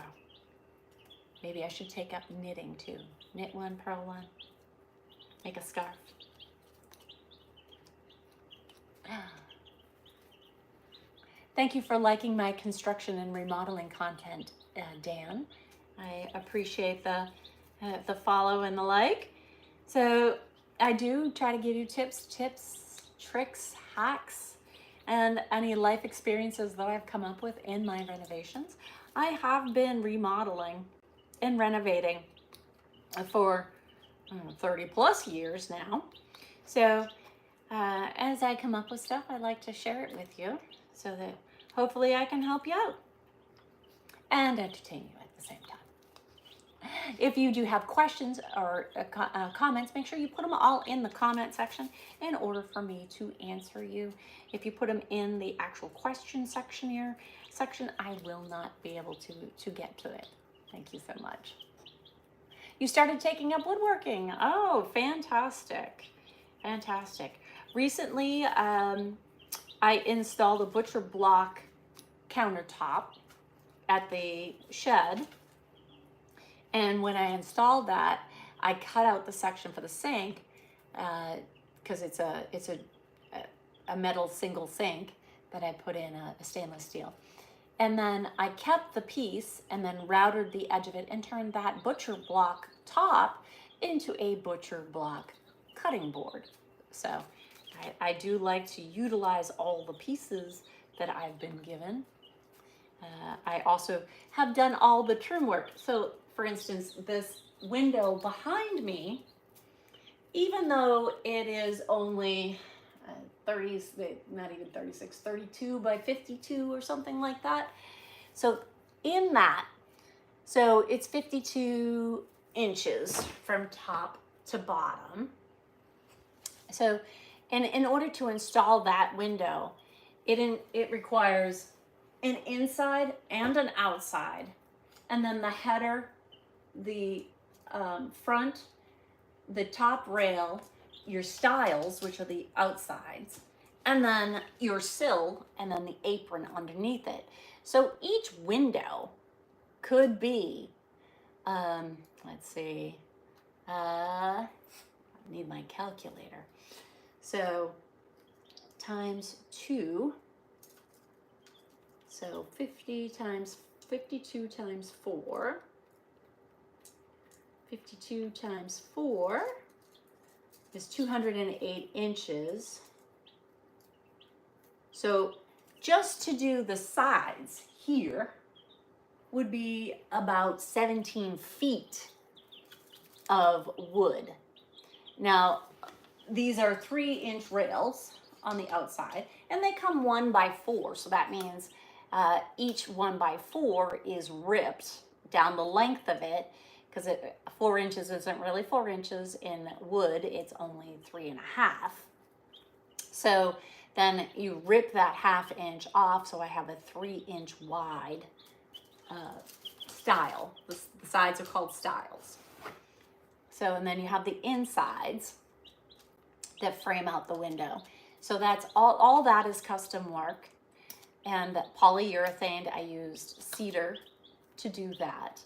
Speaker 1: maybe I should take up knitting too. Knit one, purl one, make a scarf. Thank you for liking my construction and remodeling content, Dan. I appreciate the follow and the like. So I do try to give you tips, tricks, hacks, and any life experiences that I've come up with in my renovations. I have been remodeling and renovating for 30 plus years now. So as I come up with stuff, I like to share it with you so that hopefully I can help you out and entertain you at the same time. If you do have questions or comments, make sure you put them all in the comment section in order for me to answer you. If you put them in the actual question section, I will not be able to get to it. Thank you so much. You started taking up woodworking. Oh, fantastic. Fantastic. Recently, I installed a butcher block countertop at the shed. And when I installed that, I cut out the section for the sink because it's a metal single sink that I put in a stainless steel. And then I kept the piece and then routed the edge of it and turned that butcher block top into a butcher block cutting board. So I do like to utilize all the pieces that I've been given. I also have done all the trim work. So for instance, this window behind me, even though it is only 30s, not even 36, 32 by 52 or something like that. So in that, so it's 52 inches from top to bottom. So in order to install that window, it requires an inside and an outside, and then the header, the front, the top rail, your stiles, which are the outsides, and then your sill, and then the apron underneath it. So each window could be, let's see, I need my calculator. So times 2, so 50 times 52 times 4, 52 times 4 is 208 inches. So just to do the sides here would be about 17 feet of wood. Now, these are 3-inch rails on the outside, and they come 1 by 4. So that means each 1 by 4 is ripped down the length of it, because 4 inches isn't really 4 inches in wood, it's only 3.5. So then you rip that 1/2 inch off, so I have a 3-inch wide stile. The sides are called stiles. So, and then you have the insides that frame out the window. So that's all that is custom work. And polyurethane, I used cedar to do that.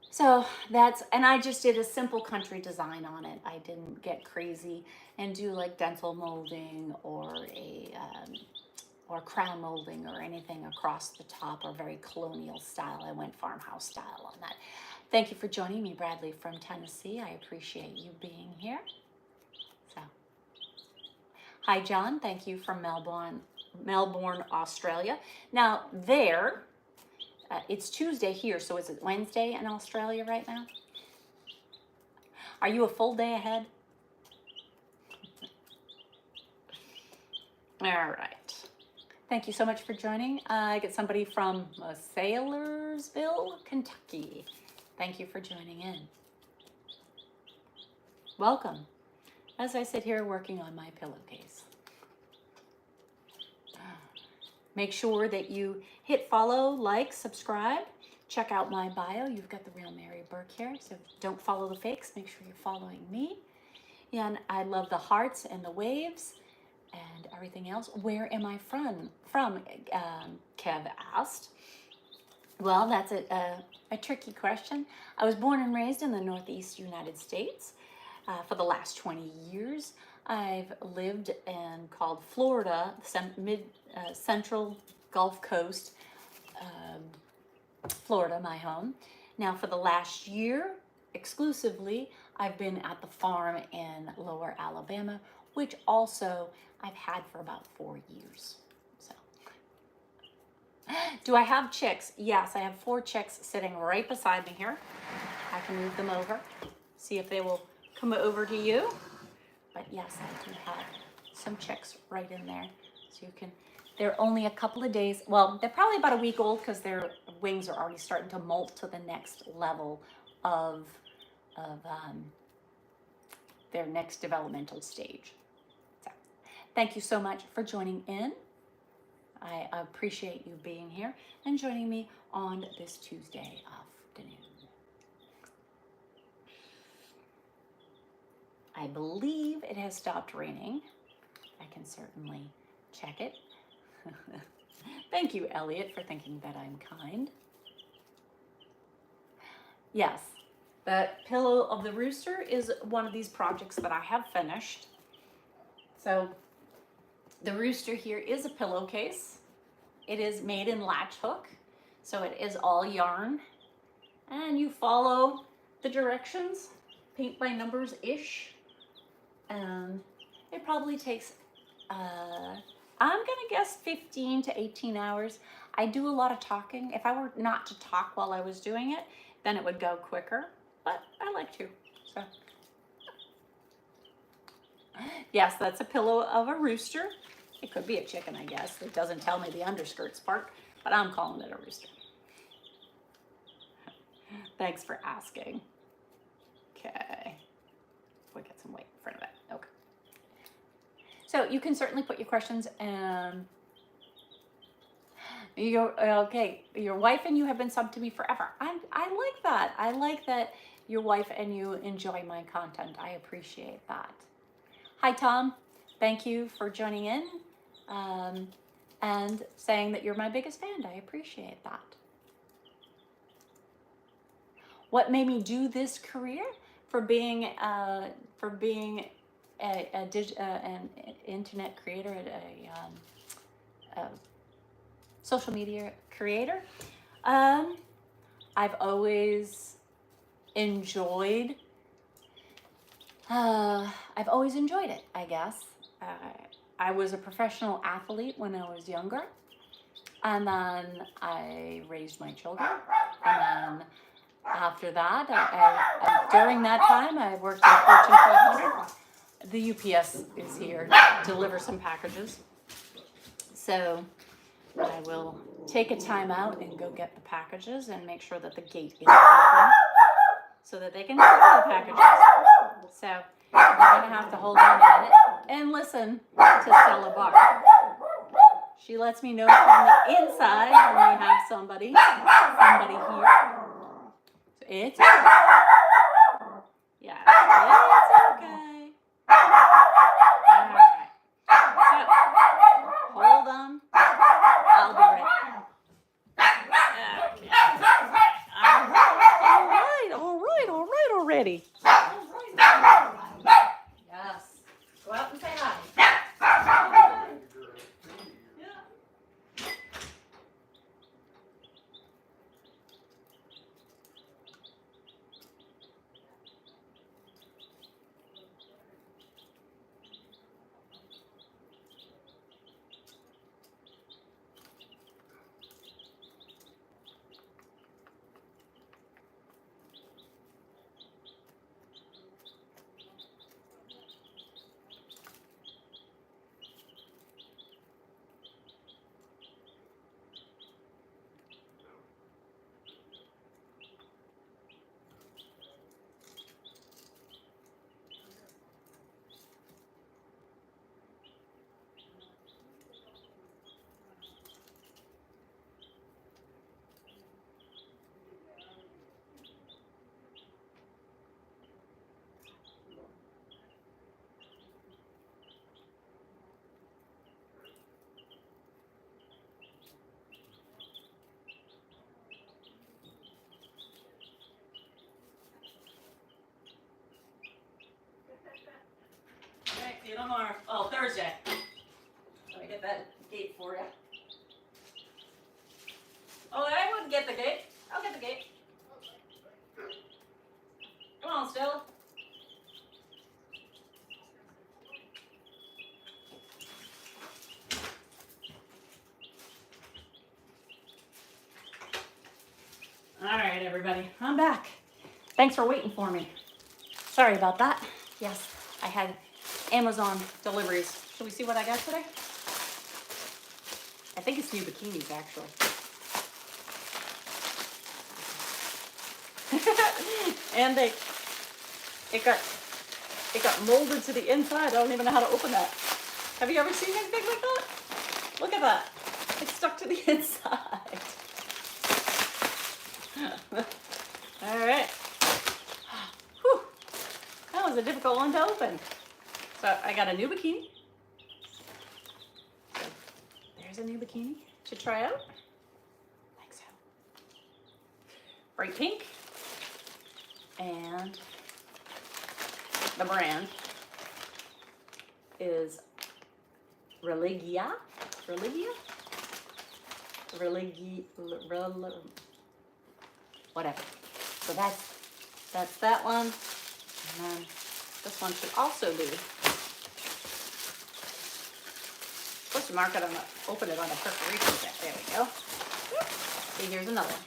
Speaker 1: So that's, and I just did a simple country design on it. I didn't get crazy and do like dental molding or or crown molding or anything across the top, or very colonial style. I went farmhouse style on that. Thank you for joining me, Bradley from Tennessee. I appreciate you being here. So, hi, John. Thank you from Melbourne, Australia. Now there, it's Tuesday here, so is it Wednesday in Australia right now? Are you a full day ahead? All right. Thank you so much for joining. I get somebody from Saylorsville, Kentucky. Thank you for joining in. Welcome. As I sit here working on my pillowcase. Make sure that you hit follow, like, subscribe. Check out my bio. You've got the real Mary Burke here. So don't follow the fakes. Make sure you're following me. And I love the hearts and the waves and everything else. Where am I from? Kev asked. Well, that's a tricky question. I was born and raised in the Northeast United States. For the last 20 years, I've lived in called Florida, central Gulf Coast, Florida, my home. Now, for the last year, exclusively, I've been at the farm in Lower Alabama, which also I've had for about 4 years. So, do I have chicks? Yes, I have 4 chicks sitting right beside me here. I can move them over, see if they will come over to you. But yes, I do have some chicks right in there. So you can, they're only a couple of days, well, they're probably about a week old because their wings are already starting to molt to the next level of their next developmental stage. So, thank you so much for joining in. I appreciate you being here and joining me on this Tuesday afternoon. I believe it has stopped raining. I can certainly check it. Thank you, Elliot, for thinking that I'm kind. Yes, the pillow of the rooster is one of these projects that I have finished. So the rooster here is a pillowcase. It is made in Latch hook, so it is all yarn. And you follow the directions, paint by numbers-ish. And it probably takes, I'm gonna guess 15 to 18 hours. I do a lot of talking. If I were not to talk while I was doing it, then it would go quicker, but I like to, so. Yes, that's a pillow of a rooster. It could be a chicken, I guess. It doesn't tell me the underskirts part, but I'm calling it a rooster. Thanks for asking. Okay. We'll get some weight in front of it. Okay. So you can certainly put your questions and your wife and you have been subbed to me forever. I like that. I like that your wife and you enjoy my content. I appreciate that. Hi, Tom. Thank you for joining in and saying that you're my biggest fan. I appreciate that. What made me do this career? For being an internet creator, a social media creator. I've always enjoyed. I've always enjoyed it, I guess. I was a professional athlete when I was younger, and then I raised my children, and then after that, during that time, I worked in Fortune 500. The UPS is here to deliver some packages. So I will take a time out and go get the packages and make sure that the gate is open so that they can deliver the packages. So you're going to have to hold on a minute and listen to Stella bark. She lets me know from the inside when we have somebody here. It's okay. Yeah, it's okay. All right. So, hold on. I'll be right back. Okay. All right already. Yes. Go out and say hi. See you tomorrow. Oh, Thursday. Let me get that gate for you. Oh, I wouldn't get the gate. I'll get the gate. Come on, Stella. All right, everybody. I'm back. Thanks for waiting for me. Sorry about that. Yes, I had Amazon deliveries. Should we see what I got today? I think it's new bikinis, actually. And it got molded to the inside. I don't even know how to open that. Have you ever seen anything like that? Look at that. It's stuck to the inside. All right. Whew. That was a difficult one to open. So I got a new bikini. So there's a new bikini to try out. Like so. Bright pink. And the brand is Religia. Whatever. So that's that one. And then this one should also be. Supposed to mark it on open it on a perforation set. There we go. See, here's another one.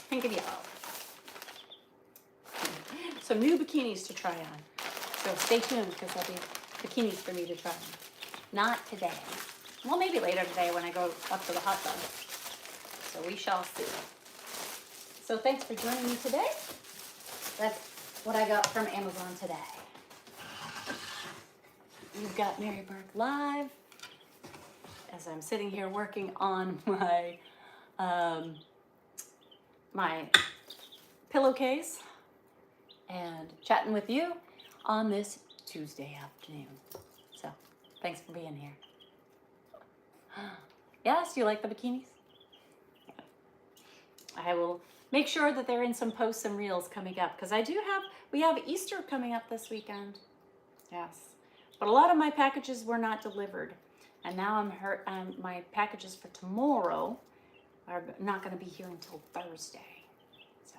Speaker 1: Pink and yellow. So new bikinis to try on. So stay tuned because there'll be bikinis for me to try. Not today. Well, maybe later today when I go up to the hot tub. So we shall see. So thanks for joining me today. That's what I got from Amazon today. You've got Mary Burke Live as I'm sitting here working on my my pillowcase and chatting with you on this Tuesday afternoon. So thanks for being here. Yes, you like the bikinis? I will make sure that they're in some posts and reels coming up because we have Easter coming up this weekend. Yes, but a lot of my packages were not delivered, and now my packages for tomorrow are not going to be here until Thursday. So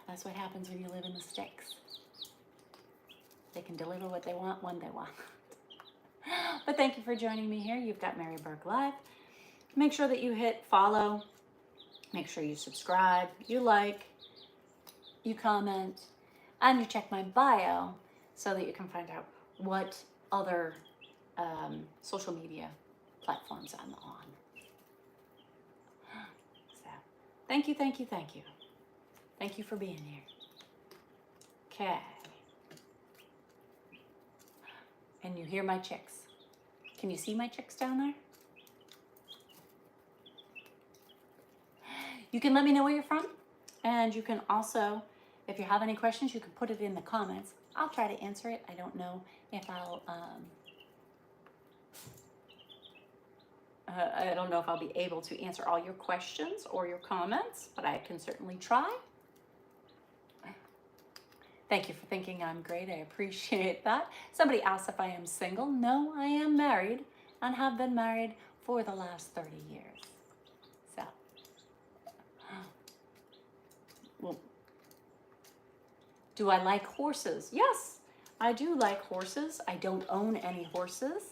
Speaker 1: that's what happens when you live in the sticks. They can deliver what they want when they want. But thank you for joining me here. You've got Mary Burke Live. Make sure that you hit follow. Make sure you subscribe, you like, you comment, and you check my bio so that you can find out what other social media platforms I'm on. So, thank you, thank you, thank you. Thank you for being here. Okay. And you hear my chicks. Can you see my chicks down there? You can let me know where you're from. And you can also, if you have any questions, you can put it in the comments. I'll try to answer it. I don't know if I'll be able to answer all your questions or your comments, but I can certainly try. Thank you for thinking I'm great. I appreciate that. Somebody asked if I am single. No, I am married and have been married for the last 30 years. So, well, do I like horses? Yes, I do like horses. I don't own any horses.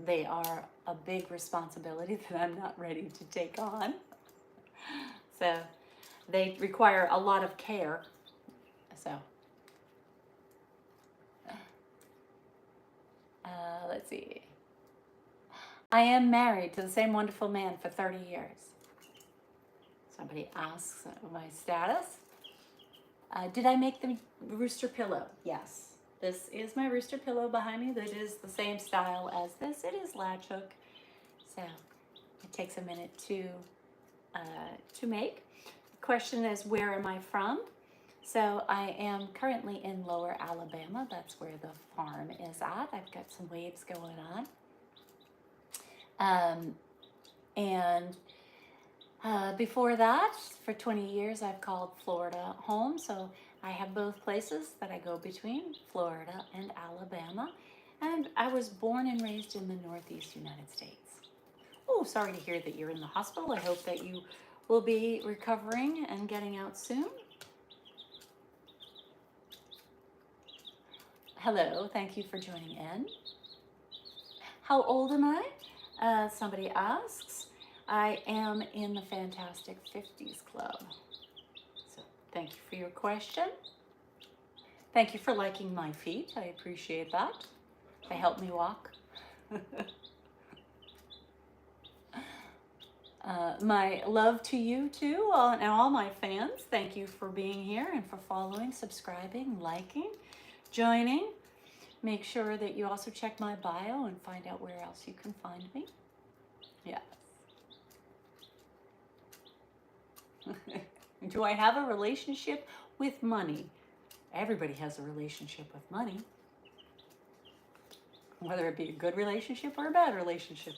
Speaker 1: They are a big responsibility that I'm not ready to take on. So they require a lot of care. So let's see. I am married to the same wonderful man for 30 years. Somebody asks my status. Did I make the rooster pillow? Yes. This is my rooster pillow behind me. That is the same style as this. It is latch hook. So it takes a minute to make. The question is, where am I from? So I am currently in Lower Alabama. That's where the farm is at. I've got some waves going on. Before that, for 20 years, I've called Florida home. So I have both places that I go between, Florida and Alabama. And I was born and raised in the Northeast United States. Oh, sorry to hear that you're in the hospital. I hope that you will be recovering and getting out soon. Hello, thank you for joining in. How old am I? Somebody asks. I am in the Fantastic 50s Club. So thank you for your question. Thank you for liking my feet. I appreciate that. They help me walk. My love to you too, and all my fans. Thank you for being here and for following, subscribing, liking, joining. Make sure that you also check my bio and find out where else you can find me. Yes. Do I have a relationship with money? Everybody has a relationship with money. Whether it be a good relationship or a bad relationship.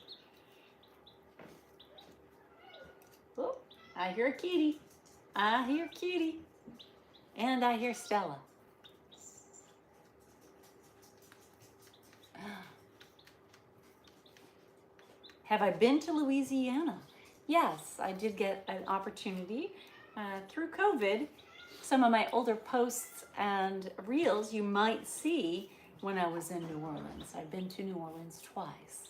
Speaker 1: Oh, I hear a kitty. I hear kitty. And I hear Stella. Have I been to Louisiana? Yes, I did get an opportunity through COVID. Some of my older posts and reels you might see when I was in New Orleans. I've been to New Orleans twice.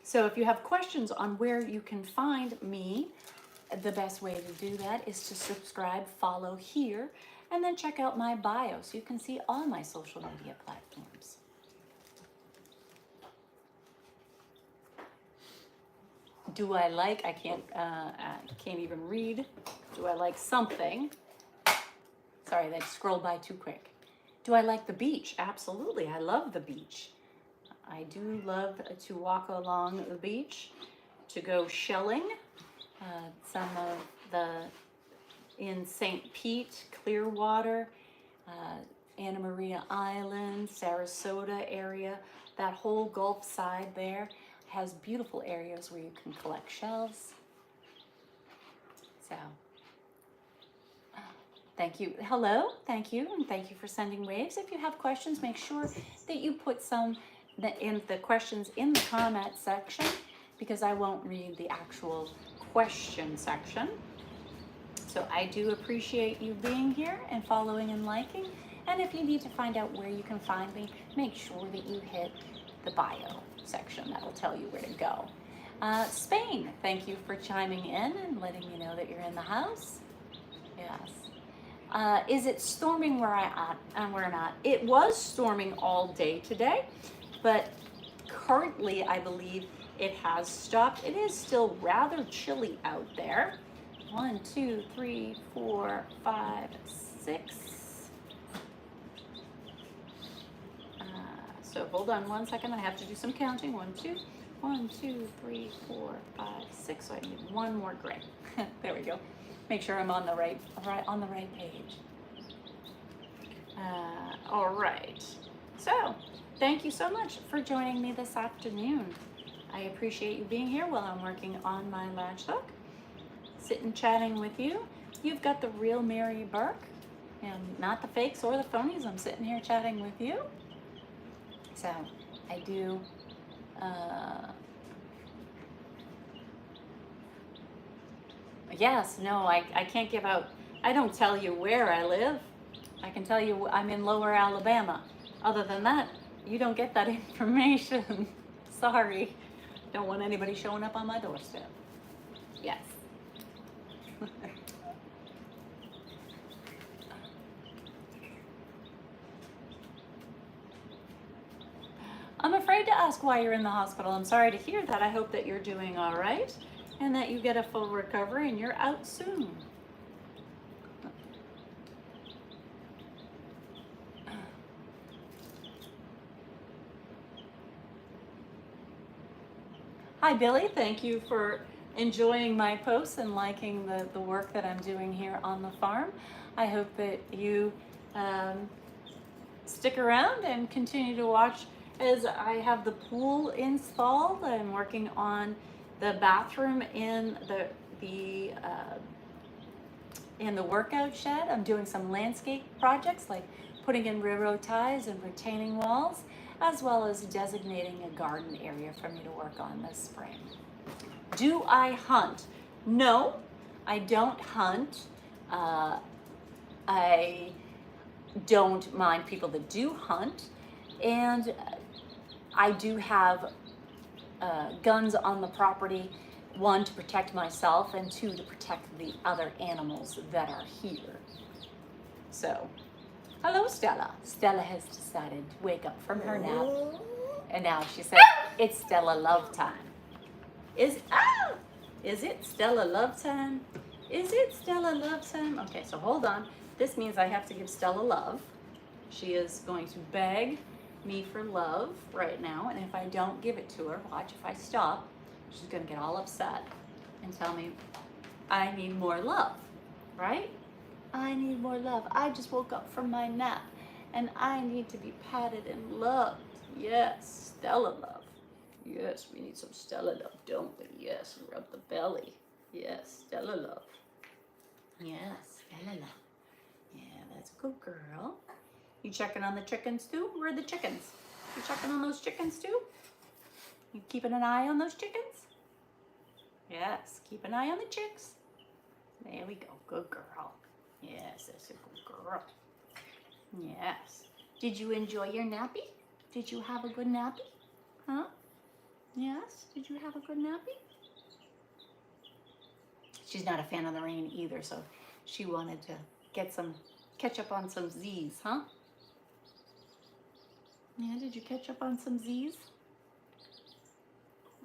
Speaker 1: So if you have questions on where you can find me, the best way to do that is to subscribe, follow here, and then check out my bio so you can see all my social media platforms. Do I like, I can't even read. Do I like something? Sorry, that scrolled by too quick. Do I like the beach? Absolutely, I love the beach. I do love to walk along the beach, to go shelling. Some of in St. Pete, Clearwater, Anna Maria Island, Sarasota area, that whole Gulf side there has beautiful areas where you can collect shells. So, thank you. Hello, thank you, and thank you for sending waves. If you have questions, make sure that you put some in the questions in the comment section, because I won't read the actual question section. So I do appreciate you being here and following and liking. And if you need to find out where you can find me, make sure that you hit the bio section. That will tell you where to go. Spain, thank you for chiming in and letting me know that you're in the house. Yes. Is it storming where I'm at? It was storming all day today, but currently I believe it has stopped. It is still rather chilly out there. 1, 2, 3, 4, 5, 6. So hold on one second. I have to do some counting. 1, 2, 3, 4, 5, 6. So I need one more gray. There we go. Make sure I'm on the right page. All right. So thank you so much for joining me this afternoon. I appreciate you being here while I'm working on my latch hook, sitting chatting with you. You've got the real Mary Burke, and not the fakes or the phonies. I'm sitting here chatting with you. So I do yes, no, I can't give out, I don't tell you where I live. I can tell you I'm in Lower Alabama. Other than that, you don't get that information. Sorry. Don't want anybody showing up on my doorstep. Yes. I'm afraid to ask why you're in the hospital. I'm sorry to hear that. I hope that you're doing all right and that you get a full recovery and you're out soon. Hi, Billy. Thank you for enjoying my posts and liking the work that I'm doing here on the farm. I hope that you stick around and continue to watch as I have the pool installed. I'm working on the bathroom in the workout shed. I'm doing some landscape projects like putting in railroad ties and retaining walls, as well as designating a garden area for me to work on this spring. Do I hunt? No, I don't hunt. I don't mind people that do hunt, and I do have guns on the property, 1, to protect myself, and 2, to protect the other animals that are here. So, hello, Stella. Stella has decided to wake up from her nap, and now she said, it's Stella love time. Is it Stella love time? Is it Stella love time? Okay, so hold on. This means I have to give Stella love. She is going to beg me for love right now, and if I don't give it to her, watch, if I stop, she's gonna get all upset and tell me I need more love, right? I need more love. I just woke up from my nap and I need to be patted and loved. Yes, Stella love. Yes, we need some Stella love, don't we? Yes, rub the belly. Yes, Stella love. Yes, Stella love. Yeah, that's a good girl. You checking on the chickens too? Where are the chickens? You checking on those chickens too? You keeping an eye on those chickens? Yes, keep an eye on the chicks. There we go, good girl. Yes, that's a good girl. Yes. Did you enjoy your nappy? Did you have a good nappy? Huh? Yes, did you have a good nappy? She's not a fan of the rain either, so she wanted to catch up on some Z's, huh? Yeah, did you catch up on some Z's?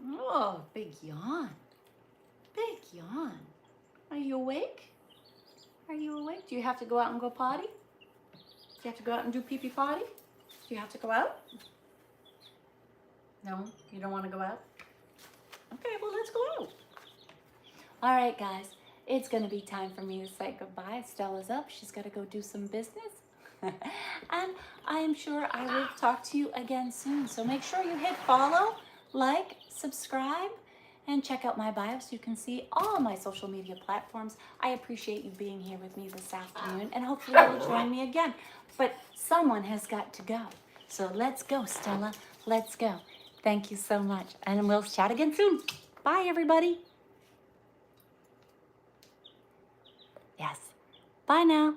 Speaker 1: Oh, big yawn. Big yawn. Are you awake? Are you awake? Do you have to go out and go potty? Do you have to go out and do pee-pee potty? Do you have to go out? No, you don't want to go out? Okay, well, let's go out. All right, guys, it's going to be time for me to say goodbye. Stella's up. She's got to go do some business. And I am sure I will talk to you again soon. So make sure you hit follow, like, subscribe, and check out my bio so you can see all my social media platforms. I appreciate you being here with me this afternoon, and hopefully you'll join me again. But someone has got to go. So let's go, Stella. Let's go. Thank you so much. And we'll chat again soon. Bye, everybody. Yes. Bye now.